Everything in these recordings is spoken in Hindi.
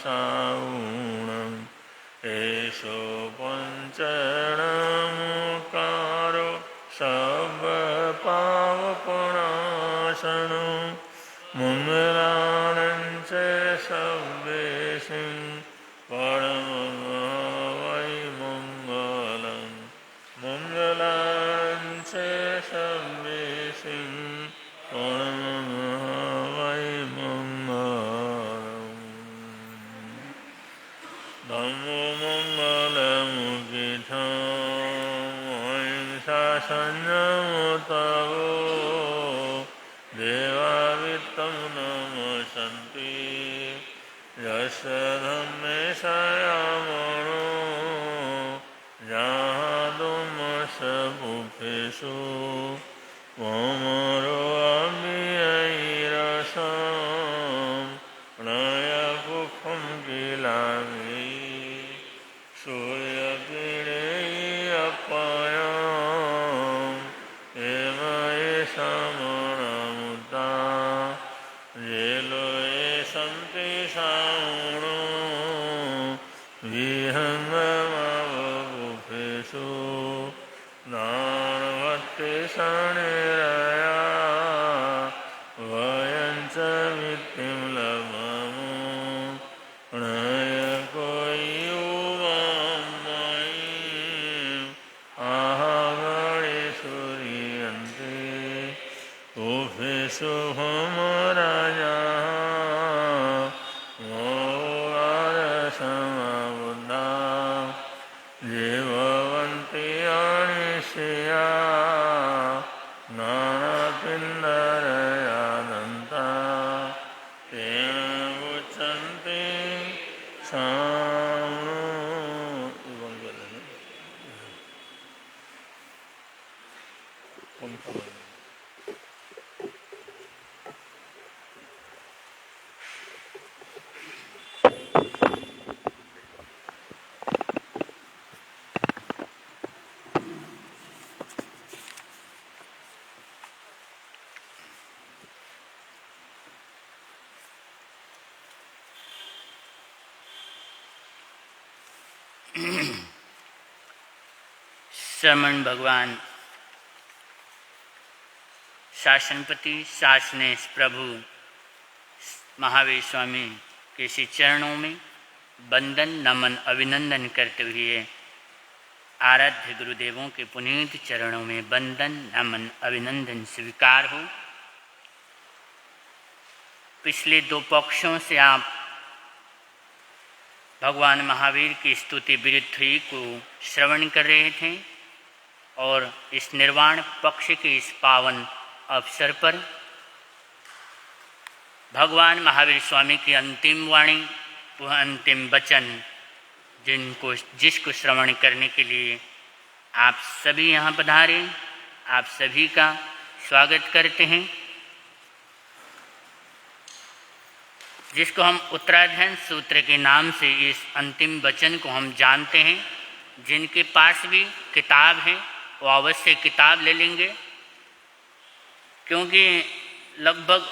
सावुणम् एषो पंचरणमुकारो सर्वपावपनाशनो मंगलानं च सर्वेषां परमं वै मंगलं मंगलानं च सर्वेषां परमं वै मंगलम् धम्मो मंगलमुखितं अहिंसा संयमोत्तरो देवावित्तं नमसन्ति यस्य धम्मे संयमो जातुमसभुभेषु ममरो अव्ययैरसं प्रणयपुखं किलामि सूर्यकिरणैरपयं हेमये समरमुदा येलोये सन्ति सावुणो विहङ्गमवगुफेषु नानवत्ति शनिरया वयं च वित्तिं लभमो प्रणयको युवं मयि आहगणेश्वरीयन्ते उभेषु हमराजा मोरारसमबुद्धा जीवन्ति अनिशया नानापिण्डरयादन्ता तेन उच्यन्ते सावुणो। श्रमण भगवान शासनपति शासनेश प्रभु महावीर स्वामी के श्री चरणों में वंदन नमन अभिनंदन करते हुए आराध्य गुरुदेवों के पुनीत चरणों में वंदन नमन अभिनंदन स्वीकार हो। पिछले दो पक्षों से आप भगवान महावीर की स्तुति विरुद्धि को श्रवण कर रहे थे और इस निर्वाण पक्ष के इस पावन अवसर पर भगवान महावीर स्वामी की अंतिम वाणी, वह अंतिम वचन जिसको श्रवण करने के लिए आप सभी यहाँ पधारे, आप सभी का स्वागत करते हैं। जिसको हम उत्तराध्ययन सूत्र के नाम से इस अंतिम वचन को हम जानते हैं। जिनके पास भी किताब है वो अवश्य किताब ले लेंगे, क्योंकि लगभग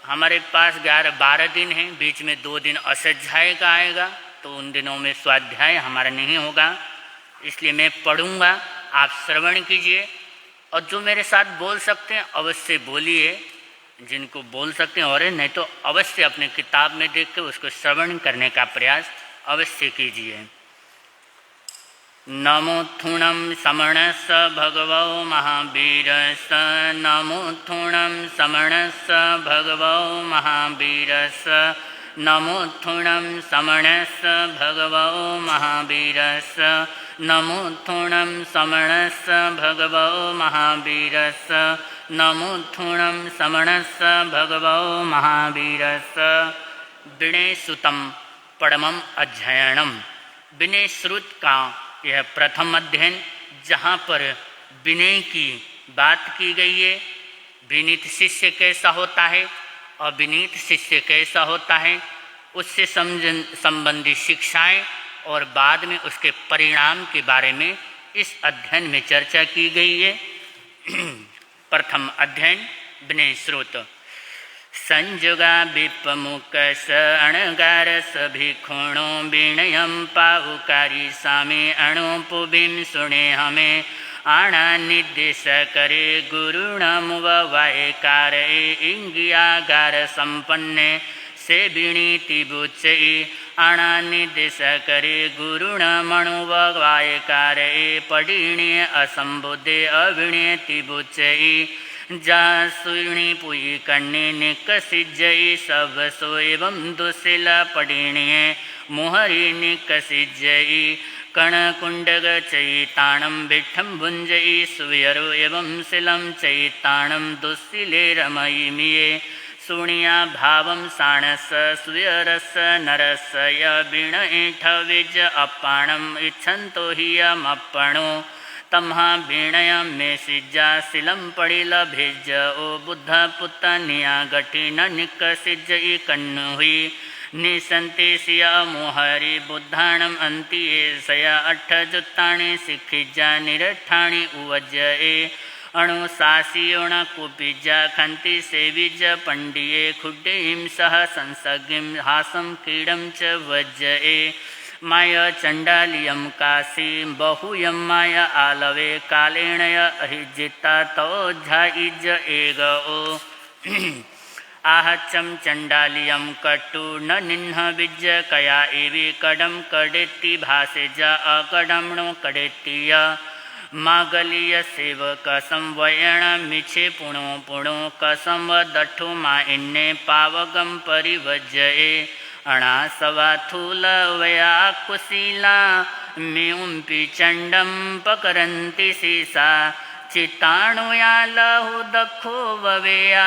हमारे पास 11-12 दिन हैं, बीच में 2 दिन अष्टाध्याय का आएगा, तो उन दिनों में स्वाध्याय हमारा नहीं होगा। इसलिए मैं पढ़ूंगा, आप श्रवण कीजिए और जो मेरे साथ बोल सकते हैं अवश्य बोलिए, जिनको बोल सकते हैं, और नहीं तो अवश्य अपने किताब में देख के उसको श्रवण करने का प्रयास अवश्य कीजिए। नमोत्थुणं समणस्स भगवो महावीरस्स, नमोत्थुणं समणस्स भगवो महावीरस्स, नमोत्थुणं समणस्स भगवो महावीरस्स, नमोत्थुणं समणस्स भगवो महावीरस्स, नमोत्थुणं समणस्स भगवो महावीरस्स। विनयसुतं परमं अध्ययनम्। विनय श्रुत का यह प्रथम अध्ययन, जहाँ पर विनय की बात की गई है। विनीत शिष्य कैसा होता है, अविनीत शिष्य कैसा होता है, उससे संबंधी शिक्षाएं और बाद में उसके परिणाम के बारे में इस अध्ययन में चर्चा की गई है। प्रथम अध्ययन विनय स्रोत। संजुगा विपमुख अणगार सभिखुणो विनयम पाहुकारी सामे अणुपुबिम सुने हमें आना निर्देश करे गुरुणम वायकार इंगियागार संपन्ने से विनीति बुच्चई आना निर्देश करे गुरुण मणुव वायकार पडिणे असंबुद्धे अविणेति बुच्चई जा सुणी पुई कन्ने निकसिजई सब सो एवं दुशिल पडिणे मुहरी निकसिजई कण कुंडग चैताणं बिठं भुंजई सुयरो एवं शिलं चैताणं दुशिले रमयिमिये सुनिया भावं साणस सुयरस नरस य बिण ऐठ विज अपाणम् इच्छन्तो हि यमप्पणो तम्हा बीणय में सिज्जा शिलम पड़िल भेज ओ बुद्ध पुत्त निया गठी न निकसिज कन्नु हुई निसंते सिया मोहरी बुद्धाणम अंतिये सया अठ जुत्ताणि सिखिजा निरठाणि उवज्जए अणुसासियोण कुपिजा खंति सेविज पंडिये खुड्डे हिंसः संसगिम हासं कीडं च वज्जए माय चंडालियम काशी बहुयम माय आलवे कालेणय अहिजिता तो झाइज एग ओ आहच्चम चंडालियम कटु न निन्ह विज कया एवि कडम कडेति भासेज अकडमणो कडेतिय मागलीय सेवक संवयण मिछे पुणो पुणो कसम दठो मा इन्ने पावगम परिवज्जए अणा सवा थूल वया कुशीला म्यूंपि चंडम पकरन्ति सीसा चिताणुया लहु दखो ववेया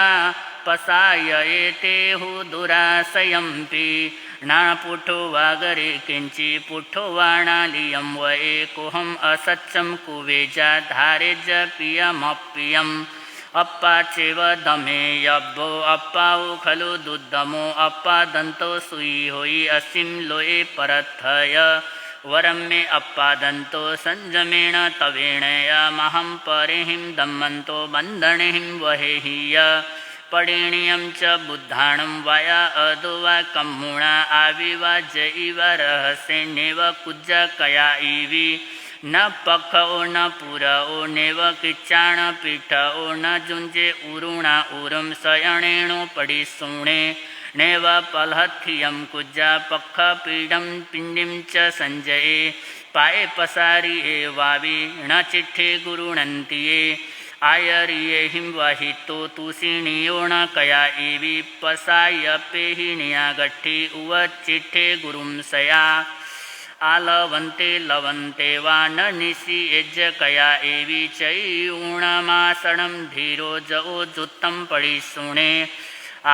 पसाय एतेहु दुराशयम्पि ना पुठो वागरे किंचि पुठो वाणालियं व एकोहम असच्चं कुवेजा धारेज पियमप्पियम् अप्पा चेव दमे यब्बो अप्पाओ खलु दुद्दमो अप्पा दंतो सुई होई असिम लोए परथय वरम में अप्पा दंतो संजमेण तवेण यमहं परिहिं दम्मन्तो बन्धनिहिं वहेहिय पडिणीयं च बुद्धाणं वया अदुवा कम्मुणा आविवाज इव रहस्येनेव कुज कया इवि न पख ओ न पुर ओ नेव किच्चाण पीठ ओ न जुंजे उरुणा उरुम सयणेणो पड़ी सुणे नेव पलहथियम कुजा पख पीडम पिंडिम च संजये पाए पसारी ए वावी न चिट्ठे गुरुणन्तिये आयरिये हिं वहितो तुषिणियो न कया एवि पसाय पेहिणिया गट्ठी उव चिट्ठे गुरुं सया आलवन्ते लवन्ते वा न निशि यज कया एवि चैऊणमासणं धीरो जओ जुत्तं पड़ी सुणे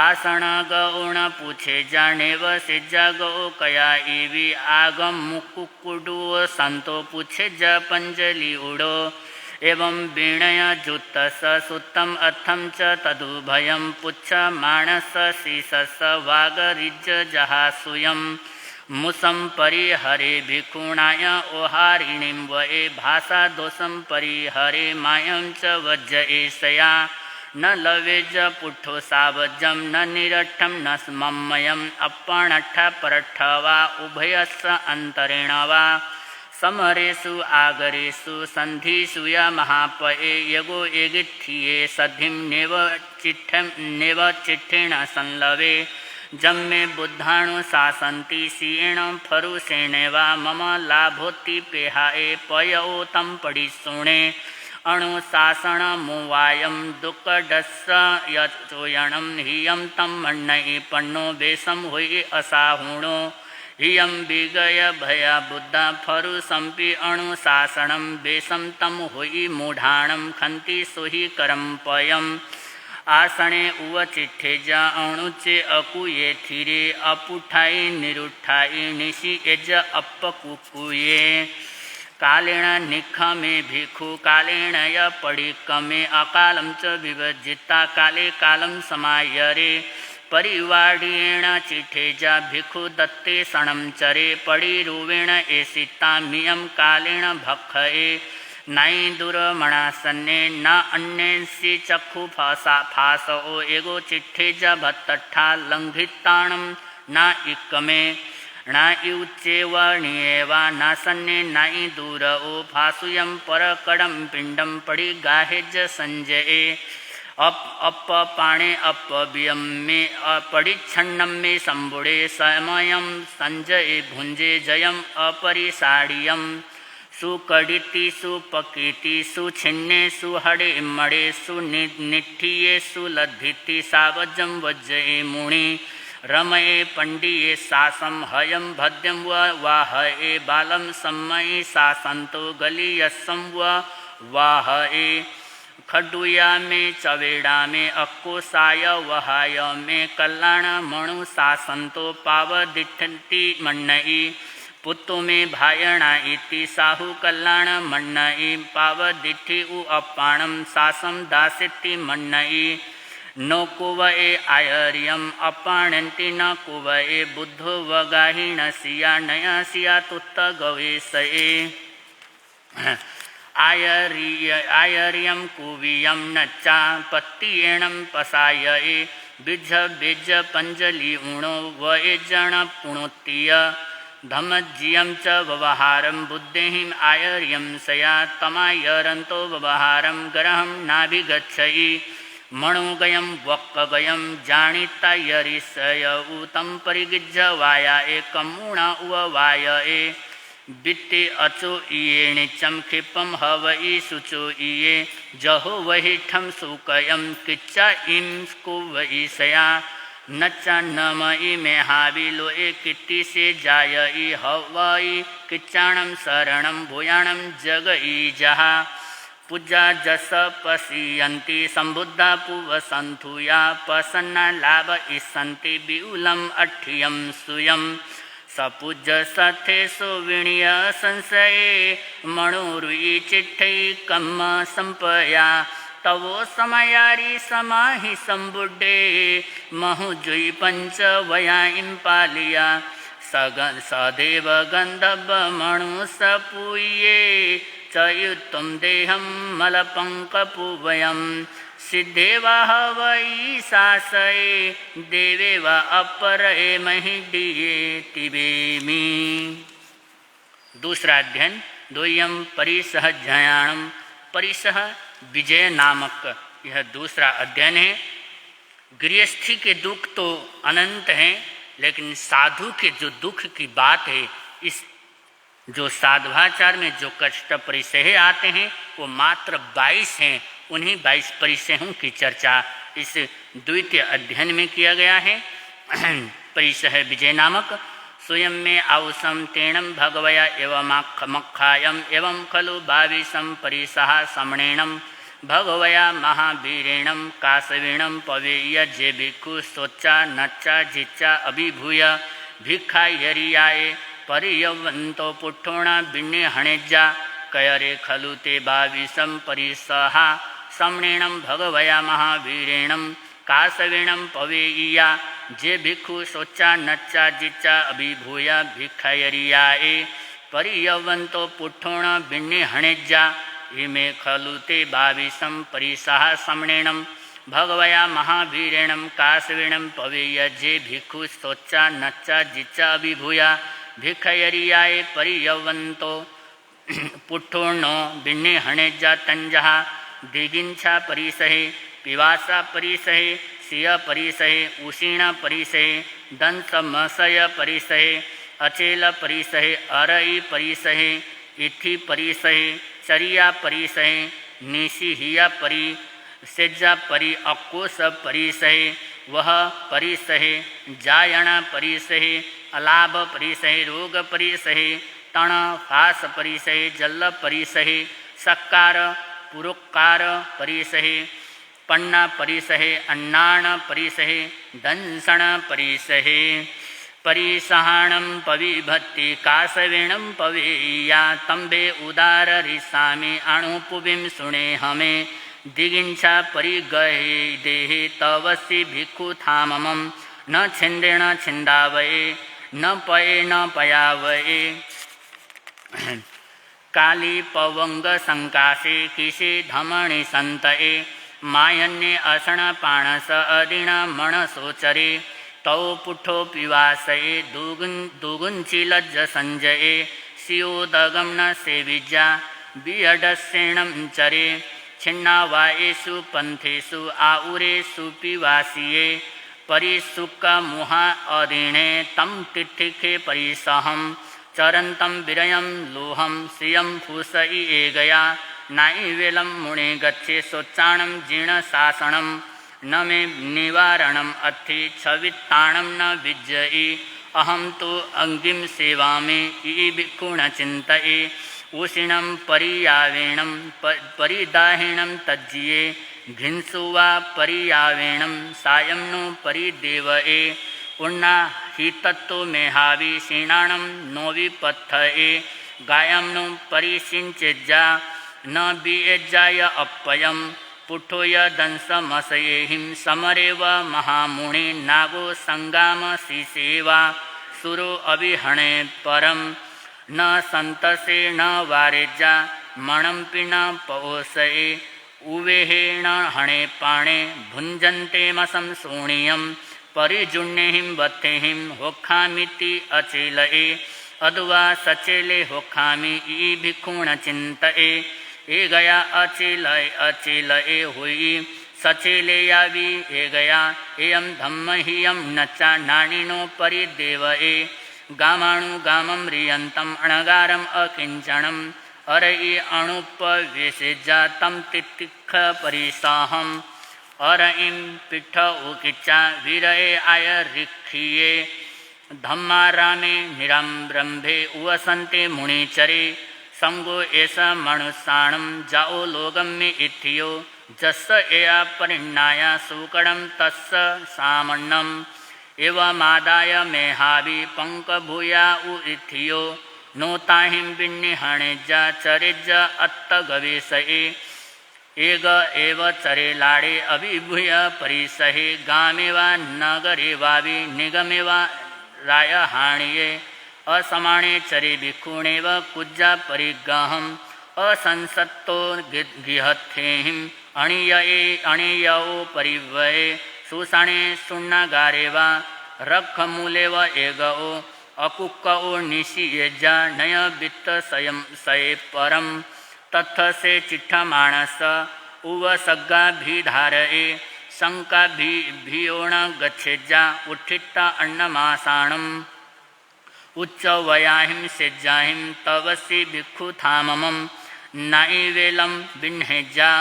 आसण गौण पूछे जाने व सिज्जा गो कया एवि आगम मुकुकुडु संतो पूछे ज पंजलि उडो एवं वीणय जुत्तस सुत्तम अथम च तदुभयं पुच्छ मानस शीसस वागरिज जहासुयम् मुसं परिहरे भिक्षुणाय ओहारिणीं वये भाषा दोषं परिहरे मायं च वज्ज एषया न लवेज पुट्ठो सावज्जं न निरट्ठं न स्मम्मयम् अपणट्ठ परट्ठ वा उभयस्स अन्तरेण वा समरेषु आगरेषु सन्धिषु य महापये यगो एगित्थिये सद्धिं नेव चिट्ठेण संलवे जम्मे बुद्धाणु शासन्ति सीण फरुषेण वा मम लाभोति पेहाए पयो तं पडिसुणे अणुशासन मुवायं दुक्कडस्य यचोयणं हियं तं मण्णै पन्नो वेशं हुई असाहुणो हियं विगय भया बुद्धा फरुषंपि अणुशासनं वेशं तं हुई मूढाणं खन्ति सुहि करं पयम् आसने उव चिट्ठे जा अणुचे अकुये थिरे अपुठाई निरुठाई निशि एज अप्पकुकुये कालेण निखमे भिक्षु कालेण य पडिकमे अकालं च विभजिता काले कालं समायरे परिवाड्येण चिठे जा भिक्षु दत्ते शणं चरे पडिरुवेण एषिता मियं कालेण भक्षये नाई दुर्मणासन्ने न अन्येंसि चक्षु फासओ एगो चिट्ठे ज भत्तठा लंघिताणम न इक्कमे न इउच्चेवणिएवा न सन्ने नाई दूर ओ फासुयम परकडम पिंडम पड़ी गाहे ज संजये अप पाणे अप बियम में अपरिच्छन्नम में संबुड़े समयम संजय भुंजे जयम अपरिसाड़ियम सुकड़िति सुपकीति सुछिन्ने सुहड़े मड़े सुनिठिये सुलद्धिति सावजम वज्जे मुनि रमये पंडिये सासम हयम भद्यम वाहये बालम सम्मयी सासंतो गलीयसम वाहये खडुया में चवेड़ा में अक्कोसाय वहाय में कल्याण मणु सासंतो पावदिठन्ति मन्नई पुत्तो में भायणा इति साहु कल्याण मन्नई पावदिठि उ अपाणम सासम दासिति मन्नई नो कुवए आयर्यम अपाणन्ति न कुवए बुद्धो वगाहिण सिया नया सिया तुत्त गवेशये आयर्यम कुवियम नच्चा पत्तियेणम पसायए बिज बिज पंजलि उणो वएजण पुणोत्तीय धमज्जियम च व्यवहारम बुद्धिहिम आयर्यम सया तमायरंतो व्यवहारम ग्रहम नाभिगच्छयि मणोगयम वक्कगयम जानितायरिसय उतम परिगिज्ज वाया एकमुणा उवायए बित्ते अचो इये निचम क्षिपम हवई सुचो इये जहो वही ठम सुकयम किच्चा इम को वही सया नच्चा नमई में हावी लोए किट्टी से जायई हवई किच्चाणम शरणम भूयाणम जगई जहा पूजा जस पश्यन्ति संबुद्धा पुवसंथुया पसन्ना लाभ इसन्ति बिउलम अठ्ठियम सुयम सपूज सथे सुविणीय संशये मणुरुई चिट्ठै कम्म संपया तवो समयारी समाहि संबुड्डे महुजुई पंच वया इम्पालिया सदेव गंधब मणु सपूये चयुत्तम देहम मलपंकपुवयम सिद्धेवा वै सासये देवे व अपरे महिडिये तिबेमी। दूसरा अध्ययन द्वयम परिसह ज्ञानम परिसह विजय नामक यह दूसरा अध्ययन है। गृहस्थी के दुख तो अनंत हैं, लेकिन साधु के जो दुख की बात है, इस जो साधवाचार में जो कष्ट परिसह आते हैं वो मात्र 22 हैं। उन्हीं 22 परिसहों की चर्चा इस द्वितीय अध्ययन में किया गया है। परिसह विजय नामक स्वयं में आउसम तेणम भगवया एवं मक्खायम एवं खलु 22 परिसह समणेणम भगवया महावीरेणम काशवीणम पवेय जे भिक्षु सोच्चा नच्चा जिच्चा अभिभूय भिक्षायरियाए परियवंतो पुठोणा बिन्ने हणेज्जा कयरे खलु ते 22 परिसहा समणेणम भगवया महावीरेणम काशवीणम पवेय्या जे भिक्षु सोच्चा नच्चा जिच्चा अभिभूय भिक्षायरियाए परियवंतो पुठोणा बिन्ने हणेज्जा इमे खलु ते 22 परिसहा समणेणम भगवया महावीरेणम काशवीणम पवेय जे भिक्षु सोच्चा नच्चा जिच्चा अभिभूय भिक्षायरियाए परियवंतो पुठोर्णो बिन्ने हणेज्जा तंजहा दिगिंछा परिसहे पिवासा परिसहे सिय परिसहे उषीण परिसहे दंसमसय परिसहे अचेल परिसहे अरई परिसहे इथि परिसहे चरिया परिसहे निशिहिया परि सेज्जा परि अक्कोस परिसहे वह परिसहे जायण परिसहे अलाभ परिसहे रोग परिसहे तण फास परिसहे जल परिसहे सक्कार पुरुक्कार परिसहे पन्ना परिसहे अन्नाण परिसहे दंसण परिसहे परिसहाणम पविभक्ति काशवीणम पवेया तंबे उदार रिसामे अणुपुविम सुने हमें दिगिंछा परिगहे देहे तवसी भिक्षु थाममम न छिंदेण छिंदावये न पये न पयावये काली पवंग संकाशे किसे धमणि संतए मायन्ये असण पाणस अदिण मणसोचरे तौ पुठो पिवासये दुगुंचि लज्ज संजये सियोदगम न सेविजा बियडस्येणं चरे छिन्नावायेषु पंथेषु आउरेषु पिवासिये परिसुक मुहा अदिणे तम तिथिखे परिसहं चरन्तं विरयं लोहं श्रियं फूसयि गया नाइवेलं मुने गच्छे सोच्चाणं जीर्णशासनं न मे निवारणम् अथि छवित्ताणं न विज्जयि अहं तु अंगिं सेवामि ई भिक्षुण चिन्तये उषिणं परियावेणं परिदाहिणं तज्जिये घिंसु वा परियावेणं सायं नु परिदेवये पुण्णा हि तत्तो मेहावि शीणाणं नो विपत्थये गायं नु परिसिञ्चेज्जा न बियज्जाय अप्पयं पुठोय दंसमसयेहिं समरेव महामुनि नागो संगाम शिसेवा सुरो अभिहणे परं न संतसे न वारेजा मणं पिन पौसये उवेहेण हणे पाणे भुञ्जन्ते मसं सोणीयं परिजुण्यहिं बद्धेहिं होखामिति अचेलये अद्वा सचेले होखामि ई भिक्षुण चिन्तये ए गया अचेलये हुई सचेले यावि ए गया एयं धम्म हियं नच्चा नानिनो परिदेवये गामाणु गामं रियन्तम् अणगारम् अकिञ्चनम् अरयि अणुपवेशेज्जा तं तितिक्ख परिसाहम् अरयिं पिठ उकिच्चा वीरये आयरिक्षिये धम्मारामे निरम्ब्रम्भे उवसन्ते मुनिचरे संगो एष मनुष्याणं जाओ लोगं मे इत्थियो जस्स एया परिण्णाया सूकडं तस्स सामन्नम् एवमादाय मेहावि पंकभूया उ इत्थियो नोताहिं विन्निहणेज्जा चरेज्ज अत्त गवेशये एग एव चरे लाडे अभिभूय परिसहे गामे वा नगरे वावि निगमे वा रायहाणिये असमाणे चरे भिक्षुणेव कुज्जा परिग्रहम् असंसत्तो गिहथेहिं अणीयौ परिवये सुषणे सुन्नगारे वा रखमूले व एगओ अकुक्कओ निशियेज्जा नय वित्त सयं सये परं तत्थ से चिट्ठमाणस उवसग्गाभिधारये शङ्काभियोण गच्छेज्जा उत्थिट्ट अन्नमासाणम् उच्चवयाहिं सेज्जाहिं तवसि भिक्षुथाममं नाइवेलं विह्नेज्जा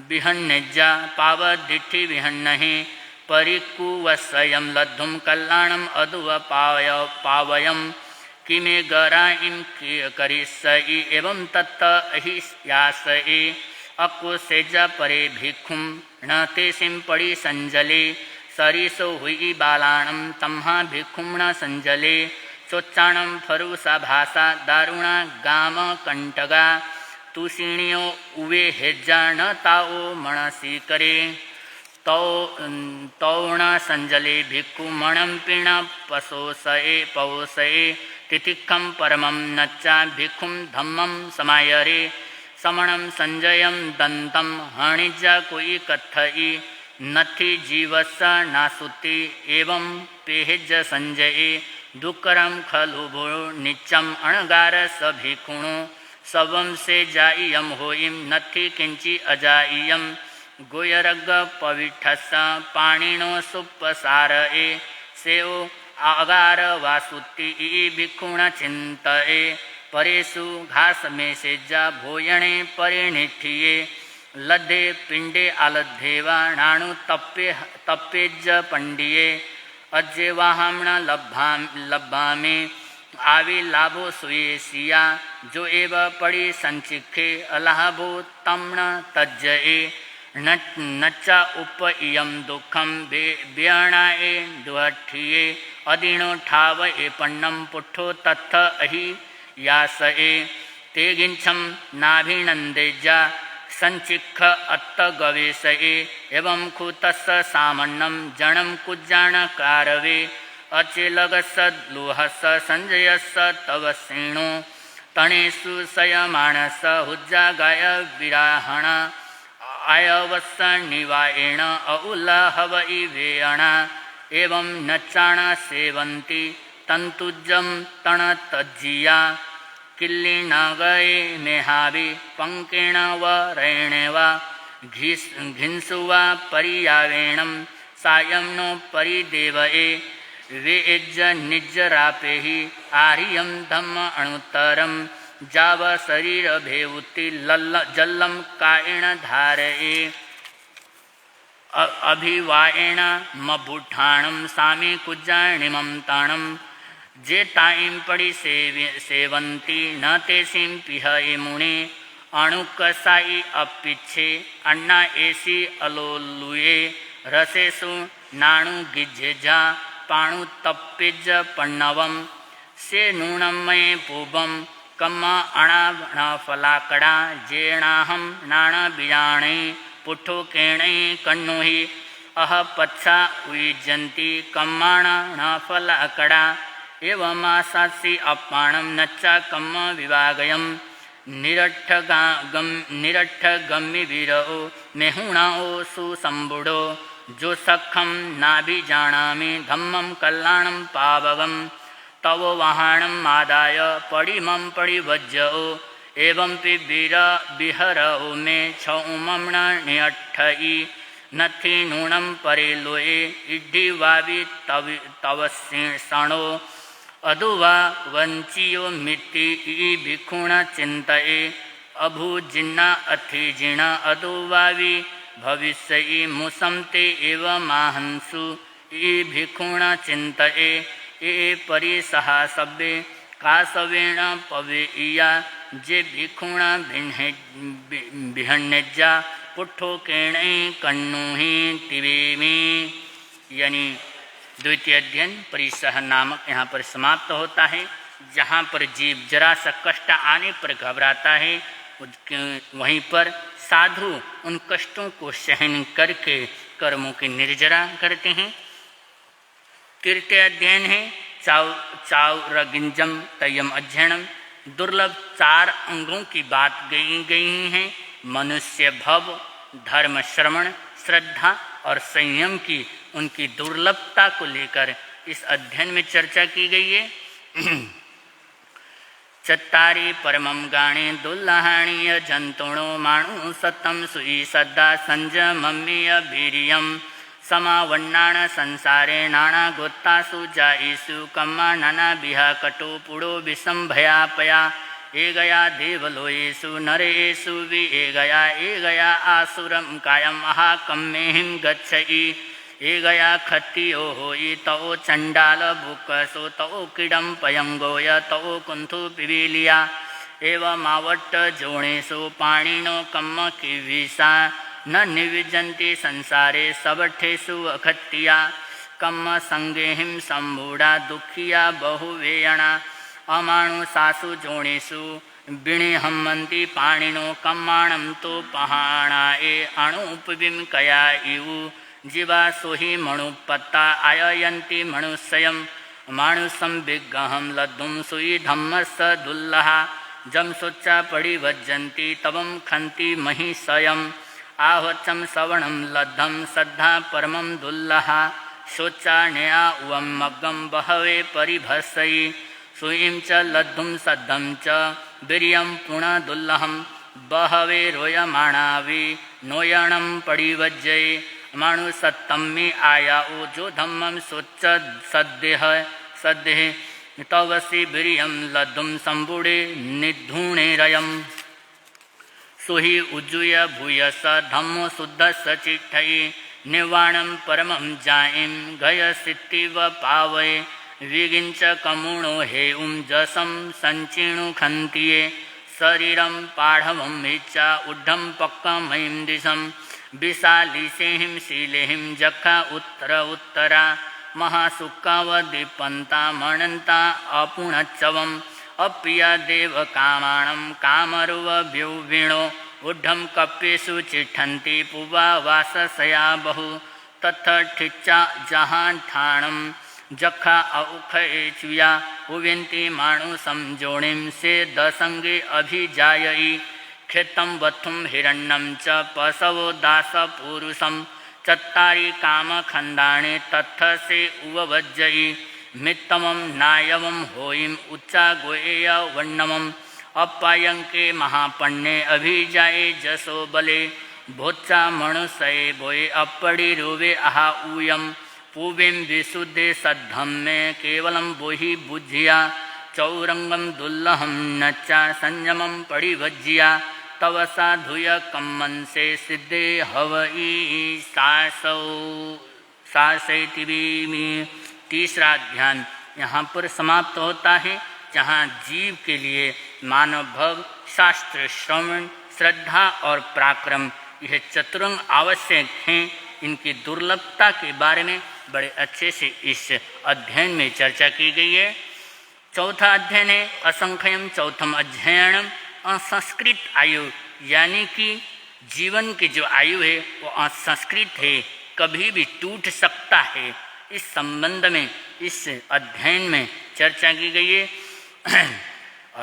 विहन्नेज्जा पावदिठि विहन्नहि परिकुवस्यं लब्धुं कल्याणम् अदुव पावयं किमे गराइं करिष्यि एवं तत्त अहियासये अकुसेज्जा परे भिक्षुं न तेषिं पडि संजले सरिसो हुई बालाणं तम्हा भिक्षुं न संजले चोच्चाणं फरुसा भाषा दारुणा गाम कंटगा तुषिणियो उवे हेज्जा न ताओ मणसी करे तौण संजले भिक्षु मणं पिण पौसये तितिक्षं परमं नच्चा भिक्षुं धम्मं समायरे समणं संजयं दन्तं हणिज्जा कोई कथयि नथि जीवस्स नासुति एवं पेहेज्ज संजये दुःकरं खलु भो नित्यम् अणगार स भिक्षुणो सवं से जाइयम होइम नथि किंचि अजाइयम गोयरग पविठस पाणिनो सुपसारये सेओ आगार वासुति भिक्षुण चिन्तये परेषु घास में सेज्जा भोजने परिणिठिये लद्धे पिंडे आलद्धेवा नाणु तप्पेज्ज पंडिये अज्जे वाहमण लब्भामे आवे लाभो सुये सिया जो एव पड़ी संचिखे अलाभो तम्ण तज्जये नच्चा उप इयं दुःखं व्यणाये दुहठिये अदिनो ठाव ए पन्नं पुट्ठो तत्थ अहि यासये तेगिंछं नाभिनन्देज्जा संचिख अत्त गवेशये एवं खुतस्य सामन्नं जनं कुज्जाणकारवे अचेलगस्य लोहस्य संजयस्य तव श्रेणो तणेषु सयमानस हुज्जागाय विराहण आयवस्स निवाएण औलहव इवेण एवं नच्चाण सेवन्ति तन्तुजं तणतज्जिया किल्लिनगये मेहावि पंकेण वरेण वा घिंसु वा परियावेणं सायं नो परिदेवये वेज्ज निज्जरापेहि आर्यं धम्म अणुत्तरं जाव शरीर भेवुति जल्लं कायेण धारये अभिवाएण मबुठाणं सामे कुज्जाणिमं ताणं जे ताईं पड़ी सेवंती न तेसीं पिहये मुने अणुकसाई अपिच्छे अन्ना एसी अलोलुये रसेसु नाणु गिज्जेजा पाणु तप्पिज पन्नवम से नूणमये पूबम कम्मा अणा फलाकड़ा जेणाहम नाण बिजाणे पुठो केणे कन्नुहि अह पच्छा उयजन्ति कम्माण न फलाकड़ा एवमासासी अपाणम नच्चा कम्म विवागयम निरट्ठगम्मि वीरो मेहुणाओ सुसंबुडो जो सखम नाभिजानामि धम्मं कल्याणं पावगं तव वाहनम् आदाय पडिमं पडिवज्जो एवं वीर विहरओ मे छौमं नियट्ठयि नथि नूनं परिलोये इड्ढि वावि तव सणो अधुवा वंचियो मिति भिक्षुण चिंतये अभुजिन्ना अथिजिना अधुवावि भविष्यि मुसंते एव माहंसु भिक्षुण चिंतये ए परिसहा सभ्ये कासवेण पवेया जे भिक्षुण भिहन्यज्जा पुट्ठो केणे कन्नुहि तिवेमि। यानी द्वितीय अध्ययन परिसह नामक यहाँ पर समाप्त होता है। जहाँ पर जीव जरा सा कष्ट आने पर घबराता है, वहीं पर साधु उन कष्टों को सहन करके कर्मों की निर्जरा करते हैं। तृतीय अध्ययन है चाउरगिंजम तयम अध्ययनम। दुर्लभ 4 अंगों की बात गई है। मनुष्य भव, धर्म श्रवण, श्रद्धा और संयम की उनकी दुर्लभता को लेकर इस अध्ययन में चर्चा की गई है। चत्तारि परमं गाणे दुल्लहाणीय जंतुणो माणु सतम सुई सद्दा संजमम्मीय वीर्यं समावन्नाण संसारे नाना गोत्तासु जाईसु कम्मा नाना बिहा कटो पुड़ो विसंभयापया ए गया देवलोयेषु नरेषु वि ए गया आसुरं कायं महाकम्मेहिं गच्छइ ए गया खत्तियो होई तौ चंडाल बुकसो तौ किडं पयंगोय तौ कुंथु पिबीलिया एवं मावट्ट जोणेषु पाणिनो कम्म किविसा न निविजन्ति संसारे सबठेषु अखत्तिया कम्म संगेहिं सम्बूढ़ा दुखिया बहुवेयणा अमाणुषासु जोणेषु बिणे हम्मन्ति पाणिनो कम्माणं तो पहाणा ए अणुपविं कया इवु जीवा सोहि मणुपत्ता आययन्ति मनुष्यं मानुषं विग्रहं लब्धुं सुई धम्मस्य दुल्लहा जम सोच्चा परिवज्जन्ति तवं खन्ति महिषयम् आहोच्चं सवणं लब्धं सद्धा परमं दुल्लहा शोच्चा नया उवं मग्गं बहवे परिभस्सयि सुईं च लब्धुं सद्धं च वीर्यं पुनः दुल्लहं बहवे रोयमाणावि नोयणं परिवज्जये मानुषत्तम्मे आया ओ जो धम्मं सोच्च सद्देह तवसि वीर्यं लब्धुं सम्बुडे निधूणेरयम् सुहि उज्जूय भूयस धम्मो शुद्धस्य चिट्ठयि निर्वाणं परमं जायं गयसित्तिव पावये विगिञ्च कमुणो हेउं जसं संचीणु खन्तिये शरीरं पाढवं इच्छा उड्ढं पक्कमयं दिशं विशालिसेहिं शीलेहिं जखा उत्तरा महासुक्कावदीपन्ता मणन्ता अपुणच्चवम् अप्रिया देवकामाणं कामरुवभ्युवीणो ऊढं कप्पेषु चिठन्ति पुवा वाससया बहु तत्ठिच्चा जहां ठाणं जखा औखएचुया उवेन्ति मानुषं जोनिं से दसंगे अभिजायई खेतं वत्थुं हिरण्यं च पशवो दासपुरुषं चत्तारि कामखण्डानि तत्थ से उववज्जयि मित्तमं नायवं होयिं उच्चा गोएय वर्णमं अपायंके महापन्ने अभिजाये जसो बले भोच्चा मनुष्य बोए अपड़ी रोवे आहा ऊयम पूवें विशुद्धे सद्धम्मे केवलं बोहि बुझिया चौरंगम दुल्लहम नच्चा संयमं परिभज्जिया तव साधुय कम्मन से सिद्धे हवई सासैतिबीमी। तीसरा अध्याय यहाँ पर समाप्त होता है, जहाँ जीव के लिए मानव भव, शास्त्र श्रवण, श्रद्धा और पराक्रम यह चतुरंग आवश्यक हैं। इनकी दुर्लभता के बारे में बड़े अच्छे से इस अध्ययन में चर्चा की गई है। चौथा अध्ययन है असंख्यम। चौथम अध्ययन असंस्कृत आयु, यानी कि जीवन की जो आयु है वो असंस्कृत है, कभी भी टूट सकता है। इस संबंध में इस अध्ययन में चर्चा की गई है।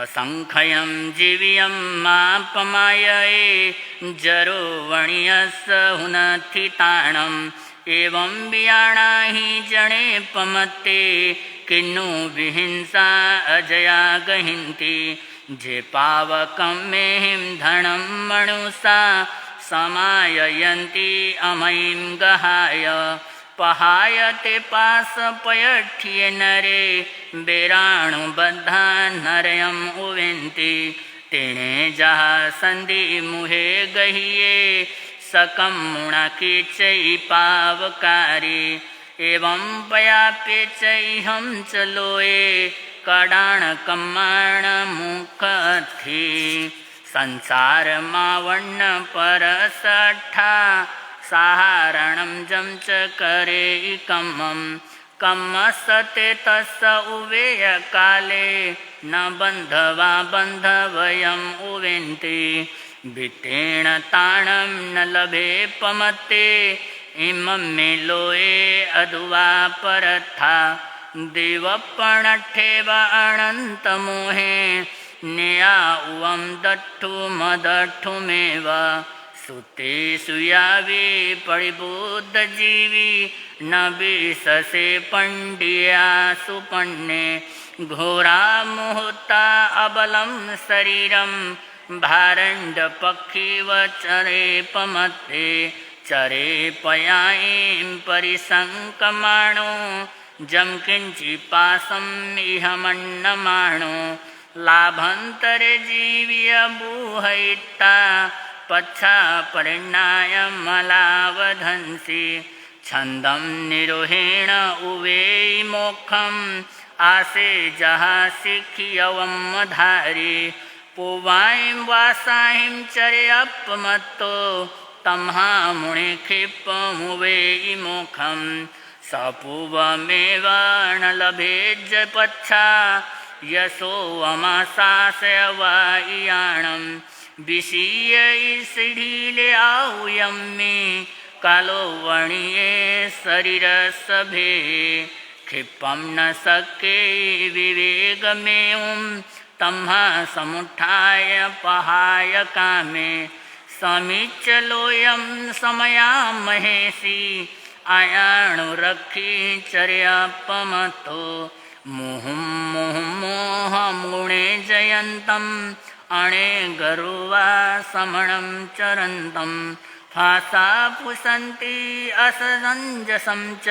असंख्यम जीवियम मापमाये जरो वणियस हुनथिताणम एवं बियाणा ही जने पमते किन्नु विहिंसा अजया गहिंती जे पावकं मेहिं धनं मनुषा समाययन्ति अमयीं गहाय पहायते पास पयठ्ये नरे बेराणुबद्धा नरयम उवेन्ति तेने जहा संधि मुहे गहिये सकम मुणाके चै पावकारी एवं पयापे चैहम चलोए कडाण कम्माण मुखथी संसार मावर्ण परसठा साहारणं जम च करे कम्मं कम्मसते तस्स उवेय काले न बंधवा बंधवयम् उवेन्ति वित्तेण ताणं न लभे पमते इमं मे लोये अधुवा परथा देवपणठेव अनन्तमोहे नेया उवं दट्ठु मदट्ठुमेव सुते सुयावे परिबुद्ध जीवी न विशसे पंडिया सुपन्ने घोरा मुहूर्ता अबलं शरीरं भारंड पक्षीव चरे पमत्ते चरे पयाईं परिसंकमाणो जम किंचि पासम इह मन्नमाणो लाभंतरे जीव्य बूहयिता पच्छा परिणाय मलावधंसी छंदम निरोहेण उवेयि मोक्षम आसे जहा सिखियवम धारी पुवाईं वासाहिं चर्यपमत्तो तम्हा मुनि क्षिप्पमुवेयि मोक्षम सपूवमेव न लभेज्ज पच्छा यशो अमासास्य वायाणं विशीय ईषिढीले आऊयं मे कालो वणिये शरीर सभे क्षिपं न शक्ये विवेगमेवं तम्हा समुत्थाय पहाय कामे समीचलोऽयं समया महेशी आयाणुरक्षी चर्यापमतो मुहुं मुहुं मोहं गुणे जयन्तम् अणे गरुवा समणं चरन्तं फासा पुसन्ति असंजसं च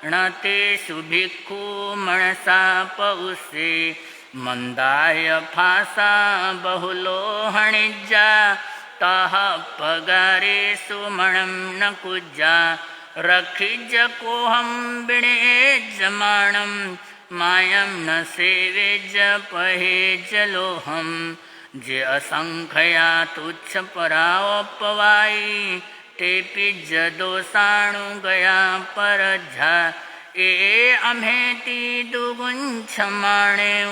न तेषु भिक्खु मनसा पौषे मंदाय फासा बहुलो हणिज्जा तः पगारेषु मणं न कुज्जा रखिज कोहम विणेज्यमाणं मायं न सेवेज पहेज लोहम जे असंख्या तुच्छ परावपवाई तेपि ज दोषाणु गया परझा ए अम्हेति दुगुंछमाणेउ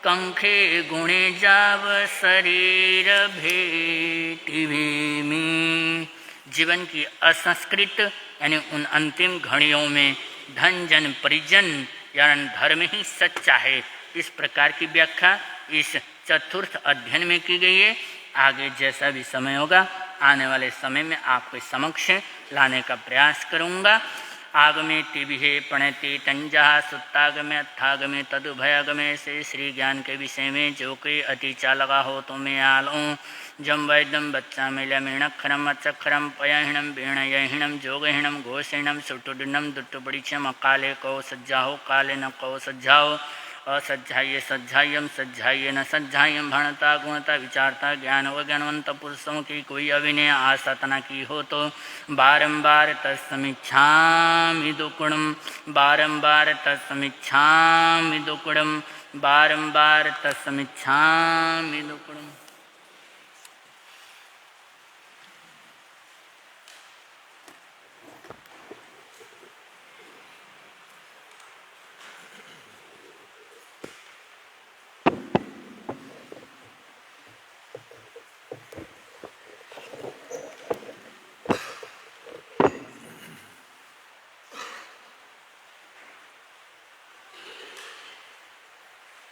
कंखे गुणे जाव शरीर भेटी भीमी। जीवन की असंस्कृत यानी उन अंतिम घड़ियों में धन जन परिजन यानी धर्म ही सच्चा है, इस प्रकार की व्याख्या इस चतुर्थ अध्ययन में की गई है। आगे जैसा भी समय होगा आने वाले समय में आपके समक्ष लाने का प्रयास करूँगा। आगमे तिभिः प्रणति तंजा सुत्तागमे अत्थागमे तदुभयागमे से श्री ज्ञान के विषय में जो कोई अति चालका हो तो मैं आलूँ जम वैद्यम बच्चा मिलमीणक्षरम अचक्षरम पयहीणम वीणयहीणम जोगहीणम घोषहीणम सुटुडिनम दुट्टुपरीक्षम अकाले कौ सज्जाहो काले न कौ सज्जाहो असज्जाये सज्जायम सज्जाये न सज्जायम भणता गुणता विचारता ज्ञान व ज्ञानवंत पुरुषों की कोई अभिनय आसाधना की हो तो बारंबार तत्समीक्षामि दुक्कुणम बारंबार तत्समीक्षामि दुक्कुणम बारंबार तत्समीक्षामि दुक्कुणम।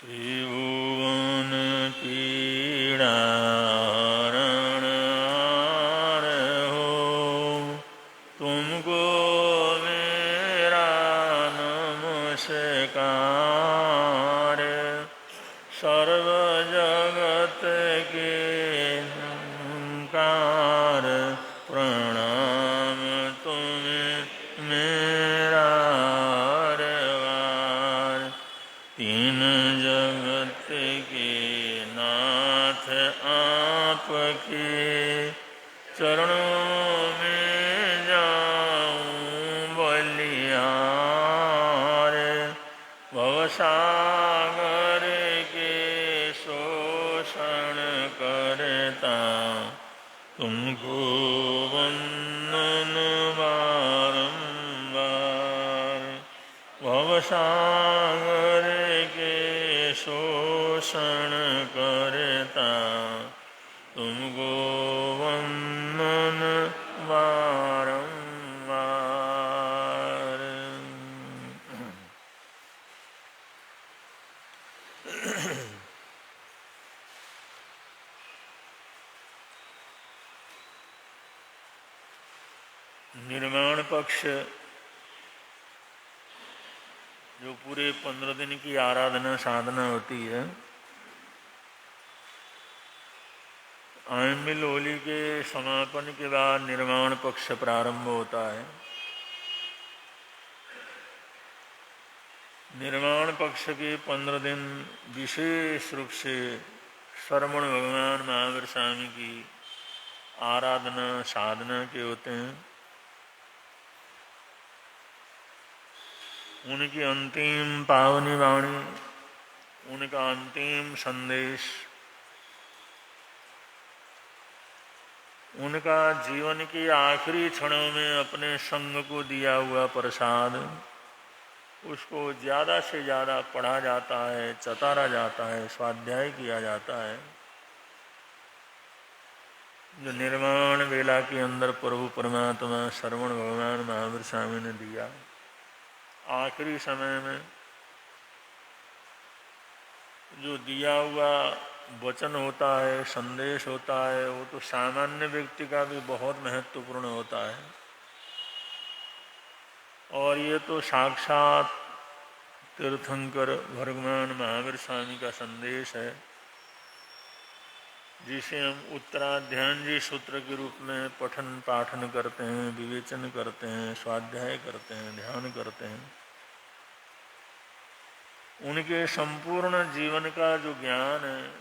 त्रिभुवन पीड़ा हो तुमको मेरा नमस्कार। सर्व जगत के नमस्कार प्रणाम तुम्हें मेरा रवार। तीन जगत के नाथ आपके चरणों में जाऊं बलिहार। भवसागर के शोषण करता तुमको वंदन बारंबार। भवसागर के शोषण करता तुमको वंदन बारंबार। निर्माण पक्ष जो पूरे 15 दिन की आराधना साधना होती है, आयम्बिल होली के समापन के बाद निर्माण पक्ष प्रारंभ होता है। निर्माण पक्ष के 15 दिन विशेष रूप से श्रवण भगवान महावीर स्वामी की आराधना साधना के होते हैं। उनकी अंतिम पावनी वाणी, उनका अंतिम संदेश, उनका जीवन के आखिरी क्षणों में अपने संग को दिया हुआ प्रसाद, उसको ज़्यादा से ज़्यादा पढ़ा जाता है, चतारा जाता है, स्वाध्याय किया जाता है। जो निर्माण वेला के अंदर प्रभु परमात्मा श्रवण भगवान महावीर स्वामी ने दिया, आखिरी समय में जो दिया हुआ वचन होता है, संदेश होता है, वो तो सामान्य व्यक्ति का भी बहुत महत्वपूर्ण होता है। और ये तो साक्षात तीर्थंकर भगवान महावीर स्वामी का संदेश है, जिसे हम उत्तराध्यान जी सूत्र के रूप में पठन पाठन करते हैं, विवेचन करते हैं, स्वाध्याय करते हैं, ध्यान करते हैं। उनके संपूर्ण जीवन का जो ज्ञान है,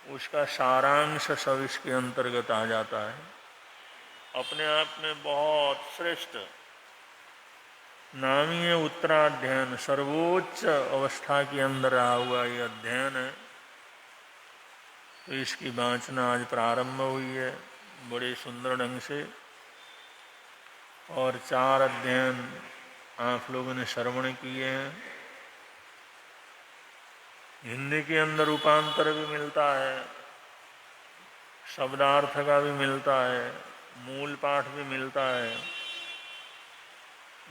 उसका सारांश सब इसके अंतर्गत आ जाता है। अपने आप में बहुत श्रेष्ठ नामीय उत्तराध्ययन, सर्वोच्च अवस्था के अंदर रहा हुआ ये अध्ययन है। तो इसकी वाचना आज प्रारंभ हुई है बड़े सुंदर ढंग से, और 4 अध्ययन आप लोगों ने श्रवण किए हैं। हिंदी के अंदर रूपांतर भी मिलता है, शब्दार्थ का भी मिलता है, मूल पाठ भी मिलता है।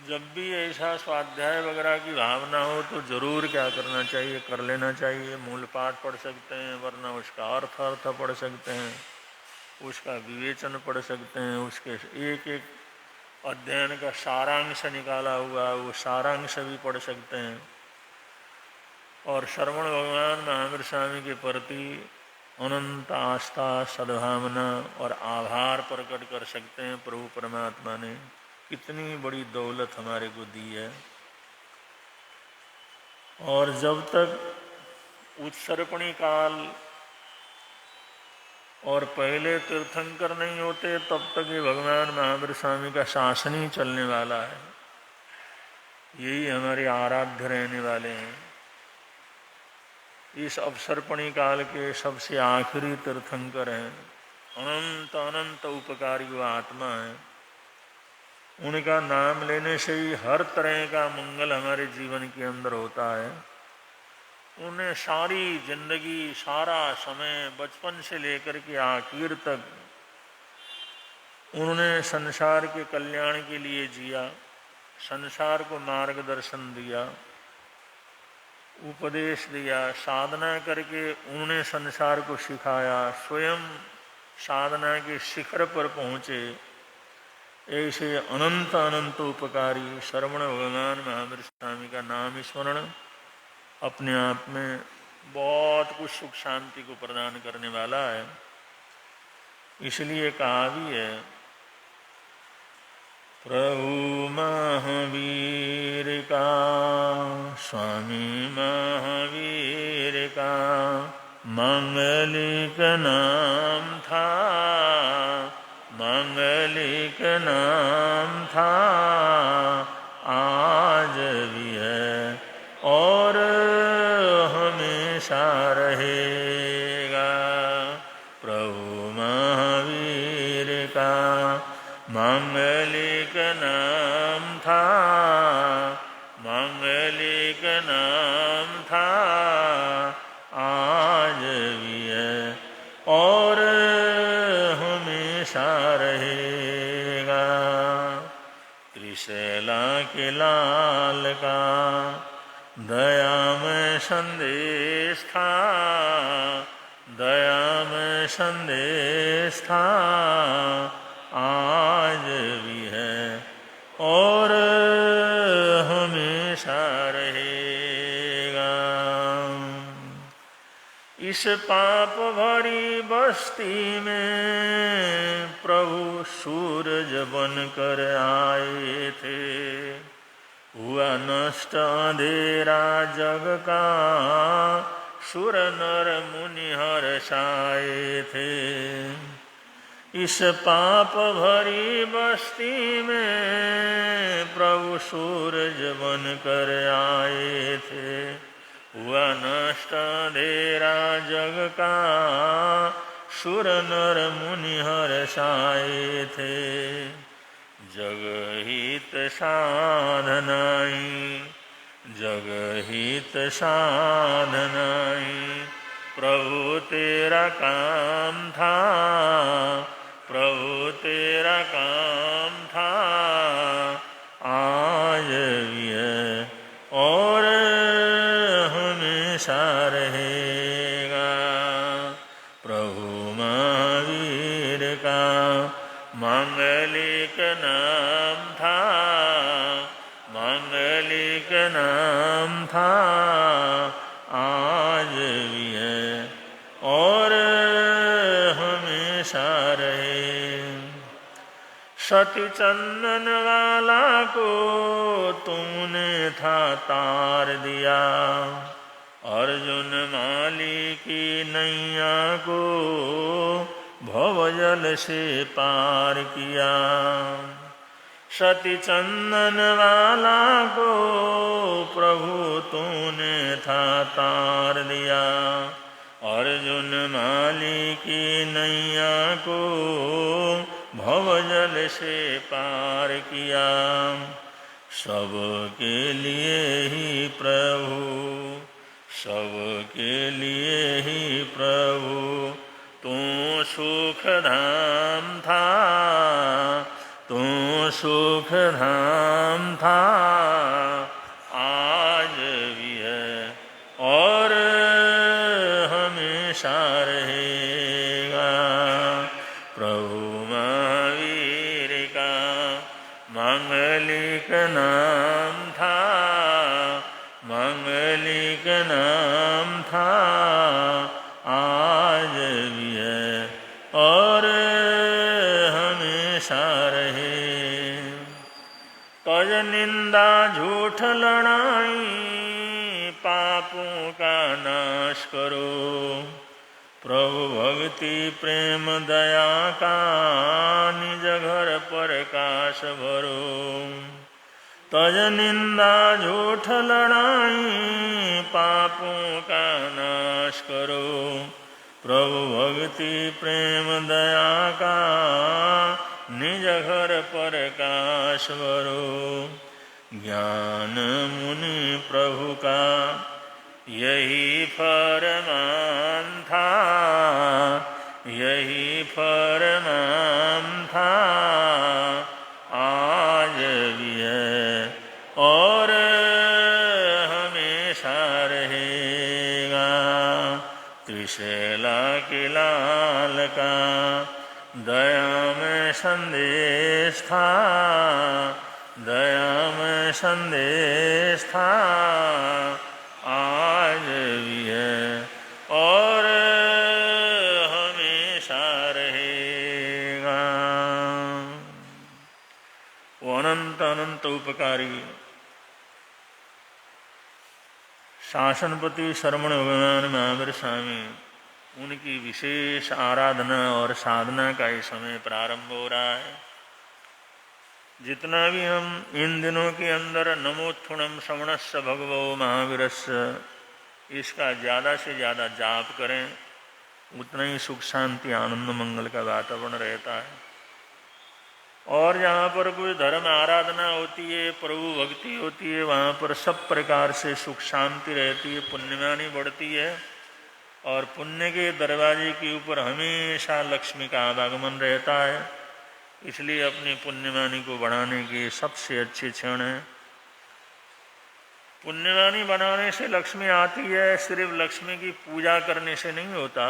जब भी ऐसा स्वाध्याय वगैरह की भावना हो तो जरूर क्या करना चाहिए, कर लेना चाहिए। मूल पाठ पढ़ सकते हैं, वरना उसका अर्थ पढ़ सकते हैं, उसका विवेचन पढ़ सकते हैं, उसके एक एक अध्ययन का सारांश निकाला हुआ वो सारांश भी पढ़ सकते हैं। और श्रवण भगवान महावीर स्वामी के प्रति अनंत आस्था, सद्भावना और आभार प्रकट कर सकते हैं। प्रभु परमात्मा ने कितनी बड़ी दौलत हमारे को दी है। और जब तक उत्सर्पणी काल और पहले तीर्थंकर नहीं होते तब तक ये भगवान महावीर स्वामी का शासन ही चलने वाला है। यही हमारे आराध्य रहने वाले हैं। इस अवसर्पणी काल के सबसे आखिरी तीर्थंकर हैं, अनंत अनंत उपकारी वो आत्मा है। उनका नाम लेने से ही हर तरह का मंगल हमारे जीवन के अंदर होता है। उन्हें सारी जिंदगी, सारा समय, बचपन से लेकर के आखिर तक उन्होंने संसार के कल्याण के लिए जिया, संसार को मार्गदर्शन दिया, उपदेश दिया, साधना करके उन्होंने संसार को सिखाया, स्वयं साधना के शिखर पर पहुँचे। ऐसे अनंत अनंत उपकारी श्रवण भगवान महावीर स्वामी का नाम स्मरण अपने आप में बहुत कुछ सुख शांति को प्रदान करने वाला है। इसलिए कहा भी है, प्रभु महावीर का, स्वामी महावीर का मांगलिक नाम था, मांगलिक नाम था, आज भी है और हमेशा रहेगा। प्रभु महावीर का मांगलिक नाम था, मांगलिक नाम था, आज भी है और हमेशा रहेगा। त्रिशैला के लाल का दया में संदेश था, दया में संदेश था, आज भी है और हमेशा रहेगा। इस पाप भरी बस्ती में प्रभु सूरज बनकर आए थे। हुआ नष्ट अंधेरा जग का, सुर नर मुनि हर्षाए थे। इस पाप भरी बस्ती में प्रभु सूरज बनकर आए थे। हुआ नष्ट अंधेरा जग का, सुर नर मुनि हर्षाए थे। जगहित साधनाई, जगहित साधनाई, प्रभु तेरा काम था, प्रभु तेरा काम था, आज भी है और हमेशा रहेगा। प्रभु महावीर का मांगलिक नाम था, मांगलिक नाम था, आज भी है और हमेशा रहे। सती चंदन वाला को तूने था तार दिया, अर्जुन माली की नैया को भवजल से पार किया। सती चंदन वाला को प्रभु तूने था तार दिया, अर्जुन माली की नैया को भवजल से पार किया। सबके लिए ही प्रभु, सबके लिए ही प्रभु तू सुख धाम था, तू सुख धाम था, आज भी है और हमेशा रहेगा। प्रभु महावीर का मांगलिक नाम था, मांगलिक नाम था, आज भी है और हमेशा रहे। तज निंदा झूठ लड़ाई, पापों का नाश करो। प्रभु भक्ति प्रेम दया का, निज घर प्रकाश भरो। तज निंदा झूठ लड़ाई, पापों का नाश करो। प्रभु भक्ति प्रेम दया का, निज घर प्रकाश भरो। ज्ञान मुनि प्रभु का यही फरमान था, यही फरमान था, आज भी है और हमेशा रहेगा। त्रिशैला के लाल का दया में संदेश था, दया में संदेश था, आज भी है और हमेशा रहेगा। वो अनंत अनंत उपकारी शासनपति श्रवण भगवान महावीर स्वामी, उनकी विशेष आराधना और साधना का इस समय प्रारंभ हो रहा है। जितना भी हम इन दिनों के अंदर नमोत्थुणम श्रवणस्य भगवो महावीरस्य, इसका ज़्यादा से ज़्यादा जाप करें, उतना ही सुख शांति आनंद मंगल का वातावरण रहता है। और जहाँ पर कोई धर्म आराधना होती है, प्रभु भक्ति होती है, वहाँ पर सब प्रकार से सुख शांति रहती है, पुण्यमानी बढ़ती है और पुण्य के दरवाजे के ऊपर हमेशा लक्ष्मी का आवागमन रहता है। इसलिए अपनी पुण्यवानी को बढ़ाने के सबसे अच्छे क्षण हैं। पुण्यवानी बनाने से लक्ष्मी आती है, सिर्फ लक्ष्मी की पूजा करने से नहीं होता,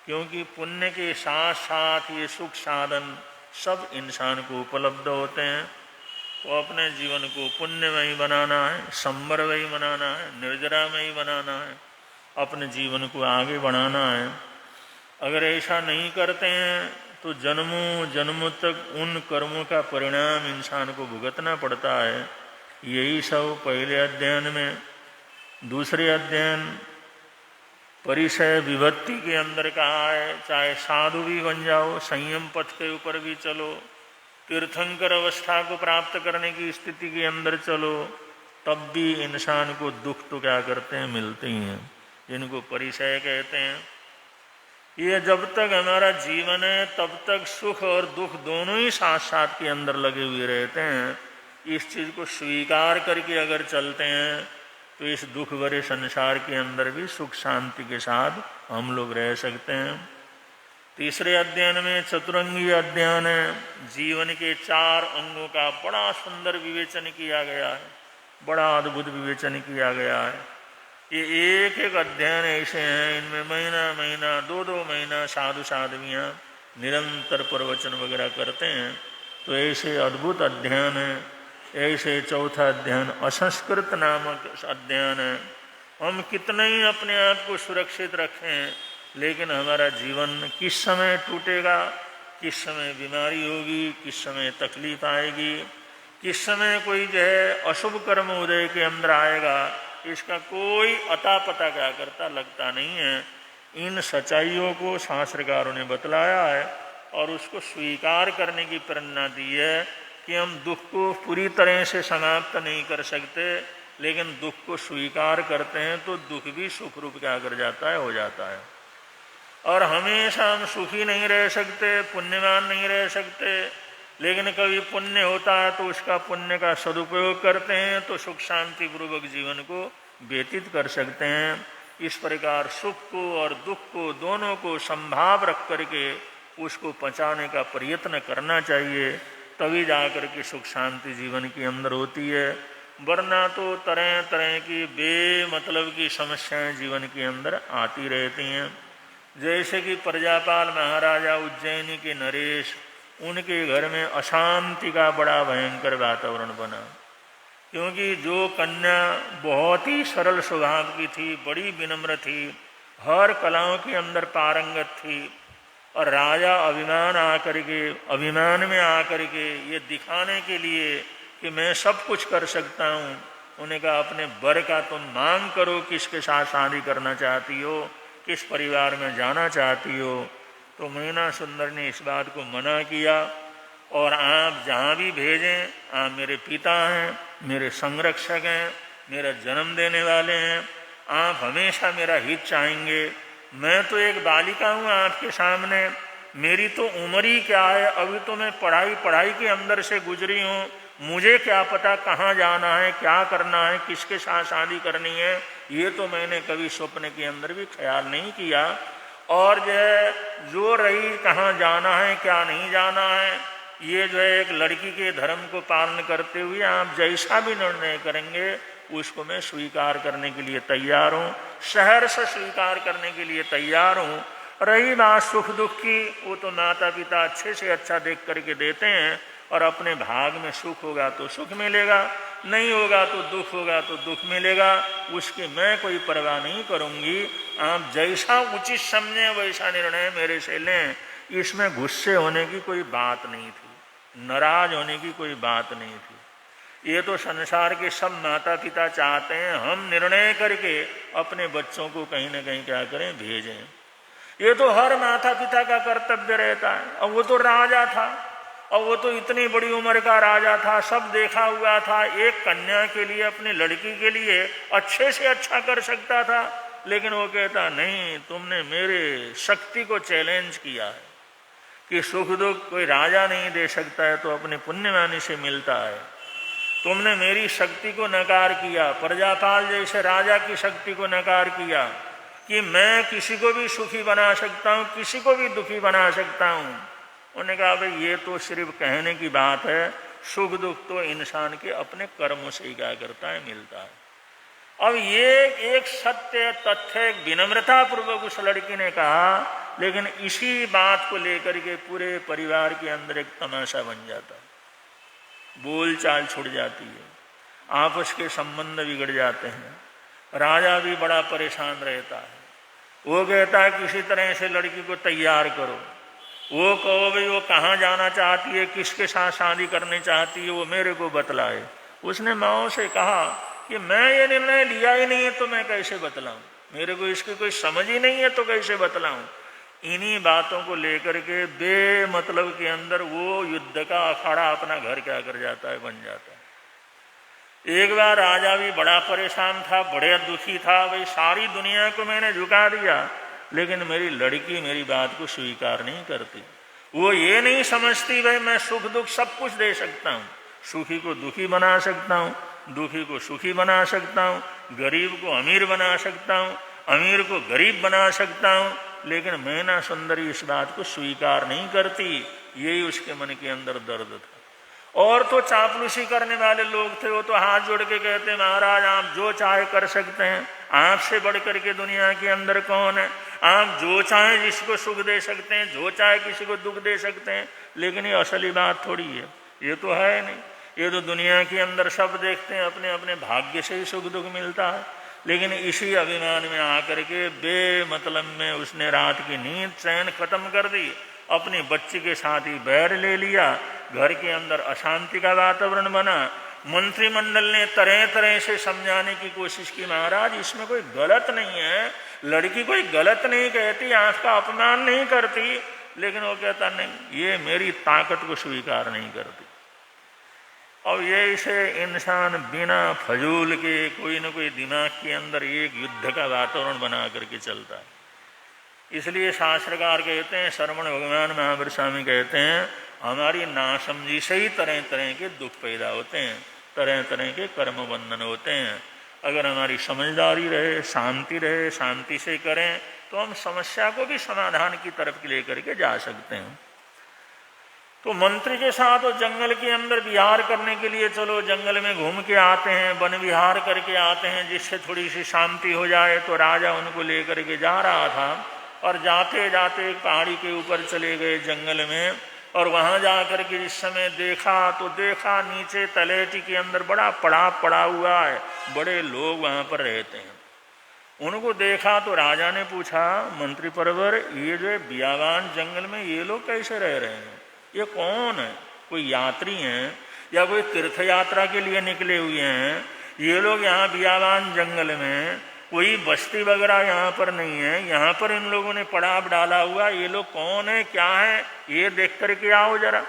क्योंकि पुण्य के साथ साथ ये सुख साधन सब इंसान को उपलब्ध होते हैं। तो अपने जीवन को पुण्यमयी बनाना है, संबरमयी बनाना है, निर्जरामयी बनाना है, अपने जीवन को आगे बढ़ाना है। अगर ऐसा नहीं करते हैं तो जन्मों जन्मों तक उन कर्मों का परिणाम इंसान को भुगतना पड़ता है। यही सब पहले अध्ययन में, दूसरे अध्ययन परिचय विभक्ति के अंदर कहा है। चाहे साधु भी बन जाओ, संयम पथ के ऊपर भी चलो, तीर्थंकर अवस्था को प्राप्त करने की स्थिति के अंदर चलो, तब भी इंसान को दुख तो क्या करते हैं, मिलते ही हैं, जिनको परिचय कहते हैं। ये जब तक हमारा जीवन है तब तक सुख और दुख दोनों ही साथ साथ के अंदर लगे हुए रहते हैं। इस चीज़ को स्वीकार करके अगर चलते हैं तो इस दुख भरे संसार के अंदर भी सुख शांति के साथ हम लोग रह सकते हैं। तीसरे अध्ययन में चतुरंगी अध्ययन है। जीवन के 4 अंगों का बड़ा सुंदर विवेचन किया गया है, बड़ा अद्भुत विवेचन किया गया है। ये एक एक अध्ययन ऐसे हैं, इनमें महीना महीना 2-2 महीना साधु साध्वियाँ निरंतर प्रवचन वगैरह करते हैं। तो ऐसे अद्भुत अध्ययन है। ऐसे चौथा अध्ययन असंस्कृत नामक अध्ययन है। हम कितना ही अपने आप को सुरक्षित रखें, लेकिन हमारा जीवन किस समय टूटेगा, किस समय बीमारी होगी, किस समय तकलीफ आएगी, किस समय कोई जो है अशुभ कर्म उदय के अंदर आएगा, इसका कोई अता पता क्या करता लगता नहीं है। इन सच्चाइयों को शास्त्रकारों ने बतलाया है और उसको स्वीकार करने की प्रेरणा दी है कि हम दुख को पूरी तरह से समाप्त नहीं कर सकते, लेकिन दुख को स्वीकार करते हैं तो दुख भी सुख रूप क्या कर जाता है, हो जाता है। और हमेशा हम सुखी नहीं रह सकते, पुण्यवान नहीं रह सकते, लेकिन कभी पुण्य होता है तो उसका पुण्य का सदुपयोग करते हैं तो सुख शांति पूर्वक जीवन को व्यतीत कर सकते हैं। इस प्रकार सुख को और दुख को दोनों को संभाव रख करके उसको पचाने का प्रयत्न करना चाहिए, तभी जाकर के सुख शांति जीवन के अंदर होती है, वरना तो तरह तरह की बेमतलब की समस्याएं जीवन के अंदर आती रहती हैं। जैसे कि प्रजापाल महाराजा उज्जैनी के नरेश, उनके घर में अशांति का बड़ा भयंकर वातावरण बना, क्योंकि जो कन्या बहुत ही सरल स्वभाव की थी, बड़ी विनम्र थी, हर कलाओं के अंदर पारंगत थी, और राजा अभिमान में आकर के ये दिखाने के लिए कि मैं सब कुछ कर सकता हूँ, उन्हें कहा अपने वर का तुम मांग करो, किसके साथ शादी करना चाहती हो, किस परिवार में जाना चाहती हो। तो मीना सुंदर ने इस बात को मना किया, और आप जहाँ भी भेजें, आप मेरे पिता हैं, मेरे संरक्षक हैं, मेरा जन्म देने वाले हैं, आप हमेशा मेरा हित चाहेंगे। मैं तो एक बालिका हूँ आपके सामने, मेरी तो उम्र ही क्या है, अभी तो मैं पढ़ाई के अंदर से गुजरी हूँ, मुझे क्या पता कहाँ जाना है, क्या करना है, किसके साथ शादी करनी है, ये तो मैंने कभी स्वप्न के अंदर भी ख्याल नहीं किया। और जो रही कहाँ जाना है क्या नहीं जाना है, ये जो है एक लड़की के धर्म को पालन करते हुए आप जैसा भी निर्णय करेंगे उसको मैं स्वीकार करने के लिए तैयार हूँ, शहर से स्वीकार करने के लिए तैयार हूँ। रही बात सुख दुख की, वो तो माता पिता अच्छे से अच्छा देख करके देते हैं, और अपने भाग में सुख होगा तो सुख मिलेगा, नहीं होगा तो दुख होगा तो दुख मिलेगा, उसकी मैं कोई परवाह नहीं करूँगी। आप जैसा उचित समझें वैसा निर्णय मेरे से लें। इसमें गुस्से होने की कोई बात नहीं थी, नाराज होने की कोई बात नहीं थी। ये तो संसार के सब माता पिता चाहते हैं हम निर्णय करके अपने बच्चों को कहीं ना कहीं क्या करें, भेजें। ये तो हर माता पिता का कर्तव्य रहता है। अब वो तो राजा था, और वो तो इतनी बड़ी उम्र का राजा था, सब देखा हुआ था, एक कन्या के लिए, अपनी लड़की के लिए अच्छे से अच्छा कर सकता था, लेकिन वो कहता नहीं, तुमने मेरे शक्ति को चैलेंज किया है कि सुख दुख कोई राजा नहीं दे सकता है, तो अपने पुण्यवानी से मिलता है। तुमने मेरी शक्ति को नकार किया, प्रजापाल जैसे राजा की शक्ति को नकार किया कि मैं किसी को भी सुखी बना सकता हूँ, किसी को भी दुखी बना सकता हूँ। उन्होंने कहा भाई ये तो सिर्फ कहने की बात है, सुख दुख तो इंसान के अपने कर्मों से ही क्या करता है, मिलता है। अब ये एक सत्य तथ्य, एक विनम्रता पूर्वक उस लड़की ने कहा, लेकिन इसी बात को लेकर के पूरे परिवार के अंदर एक तमाशा बन जाता है, बोलचाल छूट जाती है, आपस के संबंध बिगड़ जाते हैं। राजा भी बड़ा परेशान रहता है, वो कहता है किसी तरह से लड़की को तैयार करो, वो कहो भाई वो कहाँ जाना चाहती है, किसके साथ शादी करनी चाहती है, वो मेरे को बतलाए। उसने माओ से कहा कि मैं ये निर्णय लिया ही नहीं है तो मैं कैसे बतलाऊं, मेरे को इसकी कोई समझ ही नहीं है तो कैसे बतलाऊं। इन्हीं बातों को लेकर के बेमतलब के अंदर वो युद्ध का अखाड़ा अपना घर क्या कर जाता है, बन जाता है। एक बार राजा भी बड़ा परेशान था, बड़े दुखी था, भाई सारी दुनिया को मैंने झुका दिया, लेकिन मेरी लड़की मेरी बात को स्वीकार नहीं करती। वो ये नहीं समझती भाई मैं सुख दुख सब कुछ दे सकता हूँ, सुखी को दुखी बना सकता हूँ, दुखी को सुखी बना सकता हूँ, गरीब को अमीर बना सकता हूँ, अमीर को गरीब बना सकता हूँ, लेकिन मीना सुंदरी इस बात को स्वीकार नहीं करती। यही उसके मन के अंदर दर्द था। और तो चापलूसी करने वाले लोग थे, वो तो हाथ जोड़ के कहते महाराज आप जो चाहे कर सकते हैं, आपसे बढ़ करके दुनिया के अंदर कौन है, आप जो चाहे जिसको सुख दे सकते हैं, जो चाहे किसी को दुख दे सकते हैं। लेकिन ये असली बात थोड़ी है, ये तो है नहीं। ये तो दुनिया के अंदर सब देखते हैं, अपने अपने भाग्य से ही सुख दुख मिलता है। लेकिन इसी अभिमान में आकर के बेमतलब में उसने रात की नींद चैन खत्म कर दी, अपनी बच्ची के साथ ही बैर ले लिया, घर के अंदर अशांति का वातावरण बना। मंत्रिमंडल ने तरह तरह से समझाने की कोशिश की, महाराज इसमें कोई गलत नहीं है, लड़की कोई गलत नहीं कहती, आपका अपमान नहीं करती, लेकिन वो कहता नहीं, ये मेरी ताकत को स्वीकार नहीं करती। और ये इसे इंसान बिना फजूल के कोई न कोई दिमाग के अंदर एक युद्ध का वातावरण बना करके चलता है। इसलिए शास्त्रकार कहते हैं, श्रवण भगवान महावीर स्वामी कहते हैं, हमारी नासमझी से ही तरह तरह के दुख पैदा होते हैं, तरह तरह के कर्म बंधन होते हैं। अगर हमारी समझदारी रहे, शांति रहे, शांति से करें, तो हम समस्या को भी समाधान की तरफ लेकर के जा सकते हैं। तो मंत्री के साथ वो जंगल के अंदर विहार करने के लिए चलो जंगल में घूम के आते हैं, वन विहार करके आते हैं जिससे थोड़ी सी शांति हो जाए। तो राजा उनको लेकर के जा रहा था और जाते जाते एक पहाड़ी के ऊपर चले गए जंगल में। और वहाँ जाकर के जिस समय देखा तो देखा नीचे तलेटी के अंदर बड़ा पड़ाव पड़ा हुआ है, बड़े लोग वहाँ पर रहते हैं। उनको देखा तो राजा ने पूछा, मंत्री परवर, ये जो बियाबान जंगल में ये लोग कैसे रह रहे हैं? ये कौन है? कोई यात्री हैं या कोई तीर्थ यात्रा के लिए निकले हुए हैं? ये लोग यहाँ बियाबान जंगल में, कोई बस्ती वगैरह यहाँ पर नहीं है, यहाँ पर इन लोगों ने पड़ाव डाला हुआ, ये लोग कौन है, क्या है? ये देख करके आओ जरा,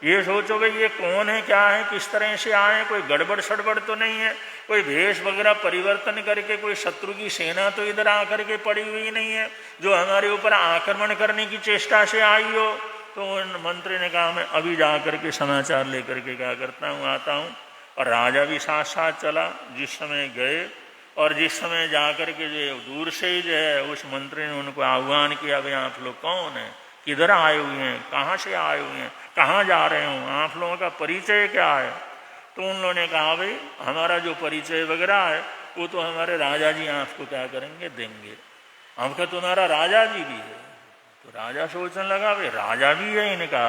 ये सोचो भाई ये कौन है, क्या है, किस तरह से आए, कोई गड़बड़ सड़बड़ तो नहीं है, कोई भेष वगैरह परिवर्तन करके कोई शत्रु की सेना तो इधर आकर के पड़ी हुई नहीं है जो हमारे ऊपर आक्रमण करने की चेष्टा से आई हो। तो मंत्री ने कहा, मैं अभी जा करके समाचार लेकर के क्या करता हूँ, आता हूँ। और राजा भी साथ साथ चला। जिस समय गए और जिस समय जा कर के जो दूर से ही जो है उस मंत्री ने उनको आह्वान किया, भाई आप लोग कौन हैं, किधर आए हुए हैं, कहाँ से आए हुए हैं, कहाँ जा रहे हो, आप लोगों का परिचय क्या है? तो उन लोगों ने कहा, भाई हमारा जो परिचय वगैरह है वो तो हमारे राजा जी आपको क्या करेंगे, देंगे। हमका तुम्हारा राजा जी भी है। तो राजा सोचने लगा, भाई राजा भी है इनका,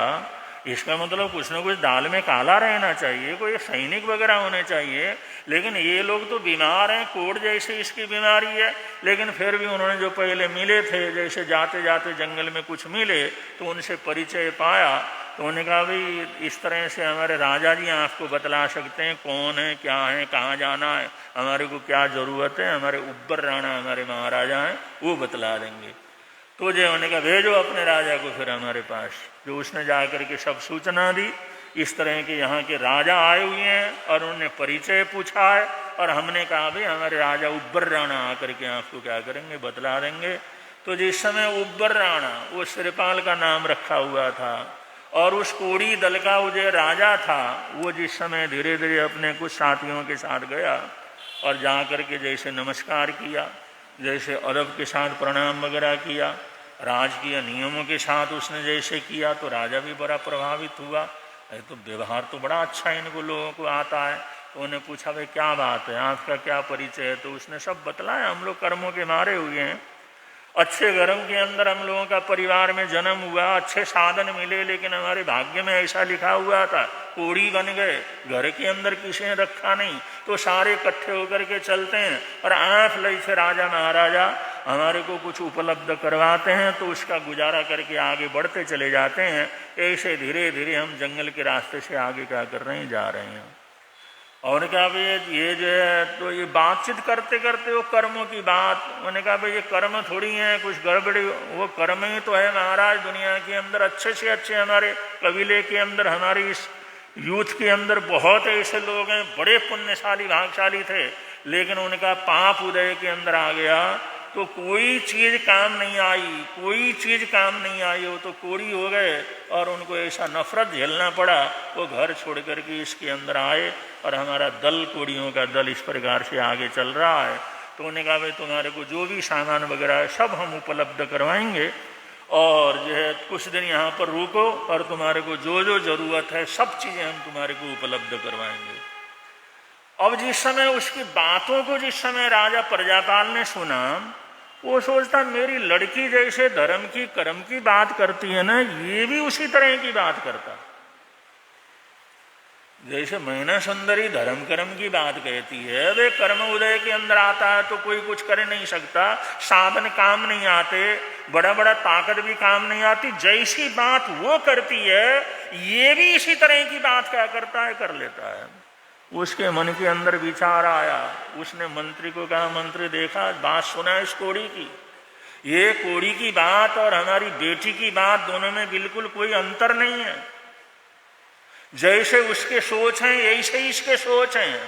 इसका मतलब कुछ ना कुछ दाल में काला रहना चाहिए, कोई सैनिक वगैरह होने चाहिए। लेकिन ये लोग तो बीमार हैं, कोढ़ जैसे इसकी बीमारी है। लेकिन फिर भी उन्होंने जो पहले मिले थे, जैसे जाते जाते जंगल में कुछ मिले तो उनसे परिचय पाया। तो उन्होंने कहा, भाई इस तरह से हमारे राजा जी आपको बतला सकते हैं कौन है, क्या है, कहाँ जाना है, हमारे को क्या ज़रूरत है, हमारे उब्बर राणा हमारे महाराजा हैं वो बतला देंगे। तो जो उन्होंने कहा, भेजो अपने राजा को फिर हमारे पास। जो उसने जा करके सब सूचना दी, इस तरह के यहाँ के राजा आए हुए हैं और उन्होंने परिचय पूछा है। और हमने कहा, भाई हमारे राजा उब्बर राणा आकर के आपको क्या करेंगे, बतला देंगे। तो जिस समय उब्बर राणा वो सिरपाल का नाम रखा हुआ था और उस कोड़ी दल का वो जो राजा था, वो जिस समय धीरे धीरे अपने कुछ साथियों के साथ गया और जा करके जैसे नमस्कार किया, जैसे अदब के साथ प्रणाम वगैरह किया, राजकीय नियमों के साथ उसने जैसे किया, तो राजा भी बड़ा प्रभावित हुआ। तो व्यवहार तो बड़ा अच्छा इनको लोगों को आता है। तो उन्हें पूछा, भाई क्या बात है, आपका क्या परिचय है? तो उसने सब बतलाया, हम लोग कर्मों के मारे हुए हैं, अच्छे धर्म के अंदर हम लोगों का परिवार में जन्म हुआ, अच्छे साधन मिले, लेकिन हमारे भाग्य में ऐसा लिखा हुआ था, कोड़ी बन गए, घर के अंदर किसी ने रखा नहीं, तो सारे इकट्ठे होकर के चलते हैं और आँख लई से राजा महाराजा हमारे को कुछ उपलब्ध करवाते हैं, तो उसका गुजारा करके आगे बढ़ते चले जाते हैं। ऐसे धीरे धीरे हम जंगल के रास्ते से आगे क्या कर रहे हैं, जा रहे हैं। और क्या भाई ये जो है, तो ये बातचीत करते करते वो कर्मों की बात, उन्होंने कहा, भाई ये कर्म थोड़ी है कुछ गड़बड़ी, वो कर्म ही तो है महाराज। दुनिया के अंदर अच्छे से अच्छे हमारे कबीले के अंदर, हमारी इस यूथ के अंदर बहुत ऐसे लोग हैं, बड़े पुण्यशाली भागशाली थे, लेकिन उनका पाप उदय के अंदर आ गया तो कोई चीज़ काम नहीं आई, कोई चीज़ काम नहीं आई, वो तो कोड़ी हो गए और उनको ऐसा नफरत झेलना पड़ा, वो घर छोड़ करके इसके अंदर आए। और हमारा दल, कोड़ियों का दल इस प्रकार से आगे चल रहा है। तो उन्होंने कहा, भाई तुम्हारे को जो भी सामान वगैरह है सब हम उपलब्ध करवाएंगे और जो है कुछ दिन यहाँ पर रुको और तुम्हारे को जो जो ज़रूरत है सब चीज़ें हम तुम्हारे को उपलब्ध करवाएंगे। अब जिस समय उसकी बातों को जिस समय राजा प्रजापाल ने सुना, वो सोचता मेरी लड़की जैसे धर्म की कर्म की बात करती है ना, ये भी उसी तरह की बात करता। जैसे मैना सुंदरी धर्म कर्म की बात कहती है, वे कर्म उदय के अंदर आता है तो कोई कुछ कर नहीं सकता, साधन काम नहीं आते, बड़ा बड़ा ताकत भी काम नहीं आती, जैसी बात वो करती है ये भी इसी तरह की बात क्या करता है, कर लेता है। उसके मन के अंदर विचार आया, उसने मंत्री को कहा, मंत्री देखा बात सुना इस कोड़ी की, ये कोड़ी की बात और हमारी बेटी की बात दोनों में बिल्कुल कोई अंतर नहीं है, जैसे उसके सोच हैं ऐसे ही इसके सोच हैं।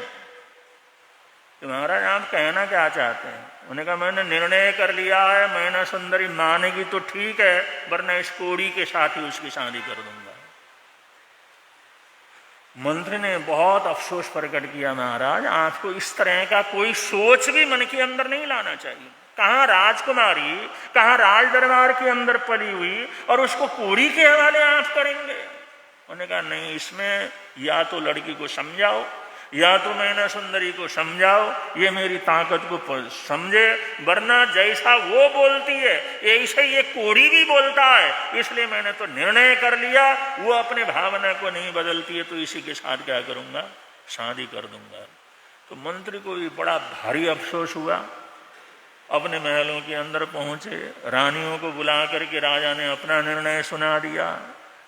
तो महाराज आप कहना क्या चाहते हैं? उन्होंने कहा, मैंने निर्णय कर लिया है, मैना सुंदरी मानेगी तो ठीक है, वरना इस कोड़ी के साथ ही उसकी शादी कर दूंगा। मंत्री ने बहुत अफसोस प्रकट किया, महाराज आपको इस तरह का कोई सोच भी मन के अंदर नहीं लाना चाहिए। कहाँ राजकुमारी, कहाँ राज दरबार के अंदर पली हुई और उसको कोड़ी के हवाले आप करेंगे? उन्होंने कहा नहीं, इसमें या तो लड़की को समझाओ या तो मैना सुंदरी को समझाओ, ये मेरी ताकत को समझे, वरना जैसा वो बोलती है ऐसे ये कोड़ी भी बोलता है। इसलिए मैंने तो निर्णय कर लिया, वो अपने भावना को नहीं बदलती है तो इसी के साथ क्या करूंगा, शादी कर दूंगा। तो मंत्री को भी बड़ा भारी अफसोस हुआ। अपने महलों के अंदर पहुंचे, रानियों को बुला करके राजा ने अपना निर्णय सुना दिया।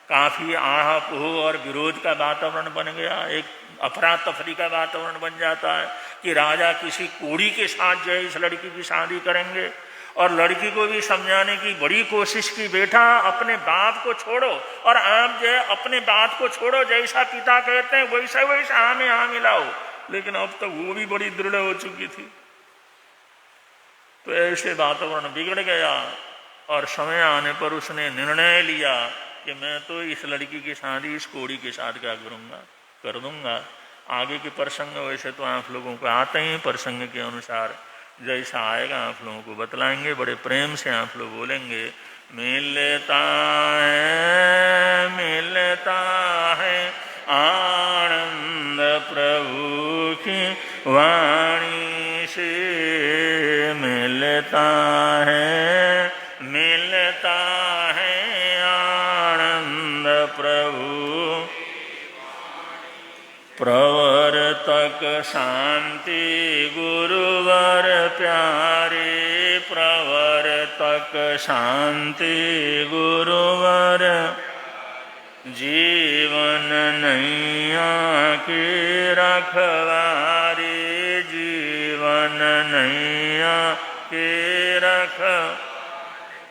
काफी आहा पोह और विरोध का वातावरण बन गया, एक अफरा तफरी का वातावरण बन जाता है कि राजा किसी कोड़ी के साथ जो है इस लड़की की शादी करेंगे। और लड़की को भी समझाने की बड़ी कोशिश की, बेटा अपने बाप को छोड़ो और आप जो है अपने बात को छोड़ो, जैसा पिता कहते हैं वैसा वैसा हाँ में हाँ मिलाओ। लेकिन अब तक वो भी बड़ी दृढ़ हो चुकी थी। तो ऐसे वातावरण बिगड़ गया और समय आने पर उसने निर्णय लिया कि मैं तो इस लड़की की शादी इस कोड़ी के साथ क्या करूंगा, कर दूंगा। आगे के प्रसंग वैसे तो आप लोगों को आते ही, प्रसंग के अनुसार जैसा आएगा आप लोगों को बतलाएंगे। बड़े प्रेम से आप लोग बोलेंगे, मिलता है आनंद प्रभु की वाणी से, मिलता है आनंद प्रभु प्रवर्तक शांति गुरुवर प्यारे, प्रवर्तक शांति गुरुवर जीवन नैया के रखवारे, जीवन नैया के रख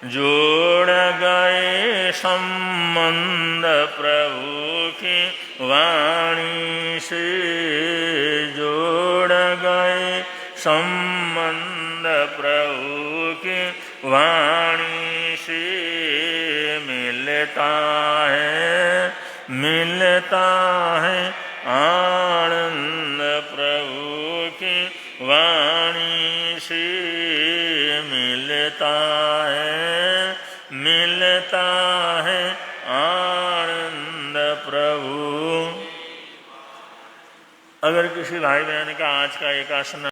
जोड़ गए संबंध प्रभु की वाणी से, जोड़ गए संबंध प्रभु की वाणी से, मिलता है आनंद प्रभु की वाणी से, मिलता है आनंद प्रभु। अगर किसी भाई बहन का आज का एकासन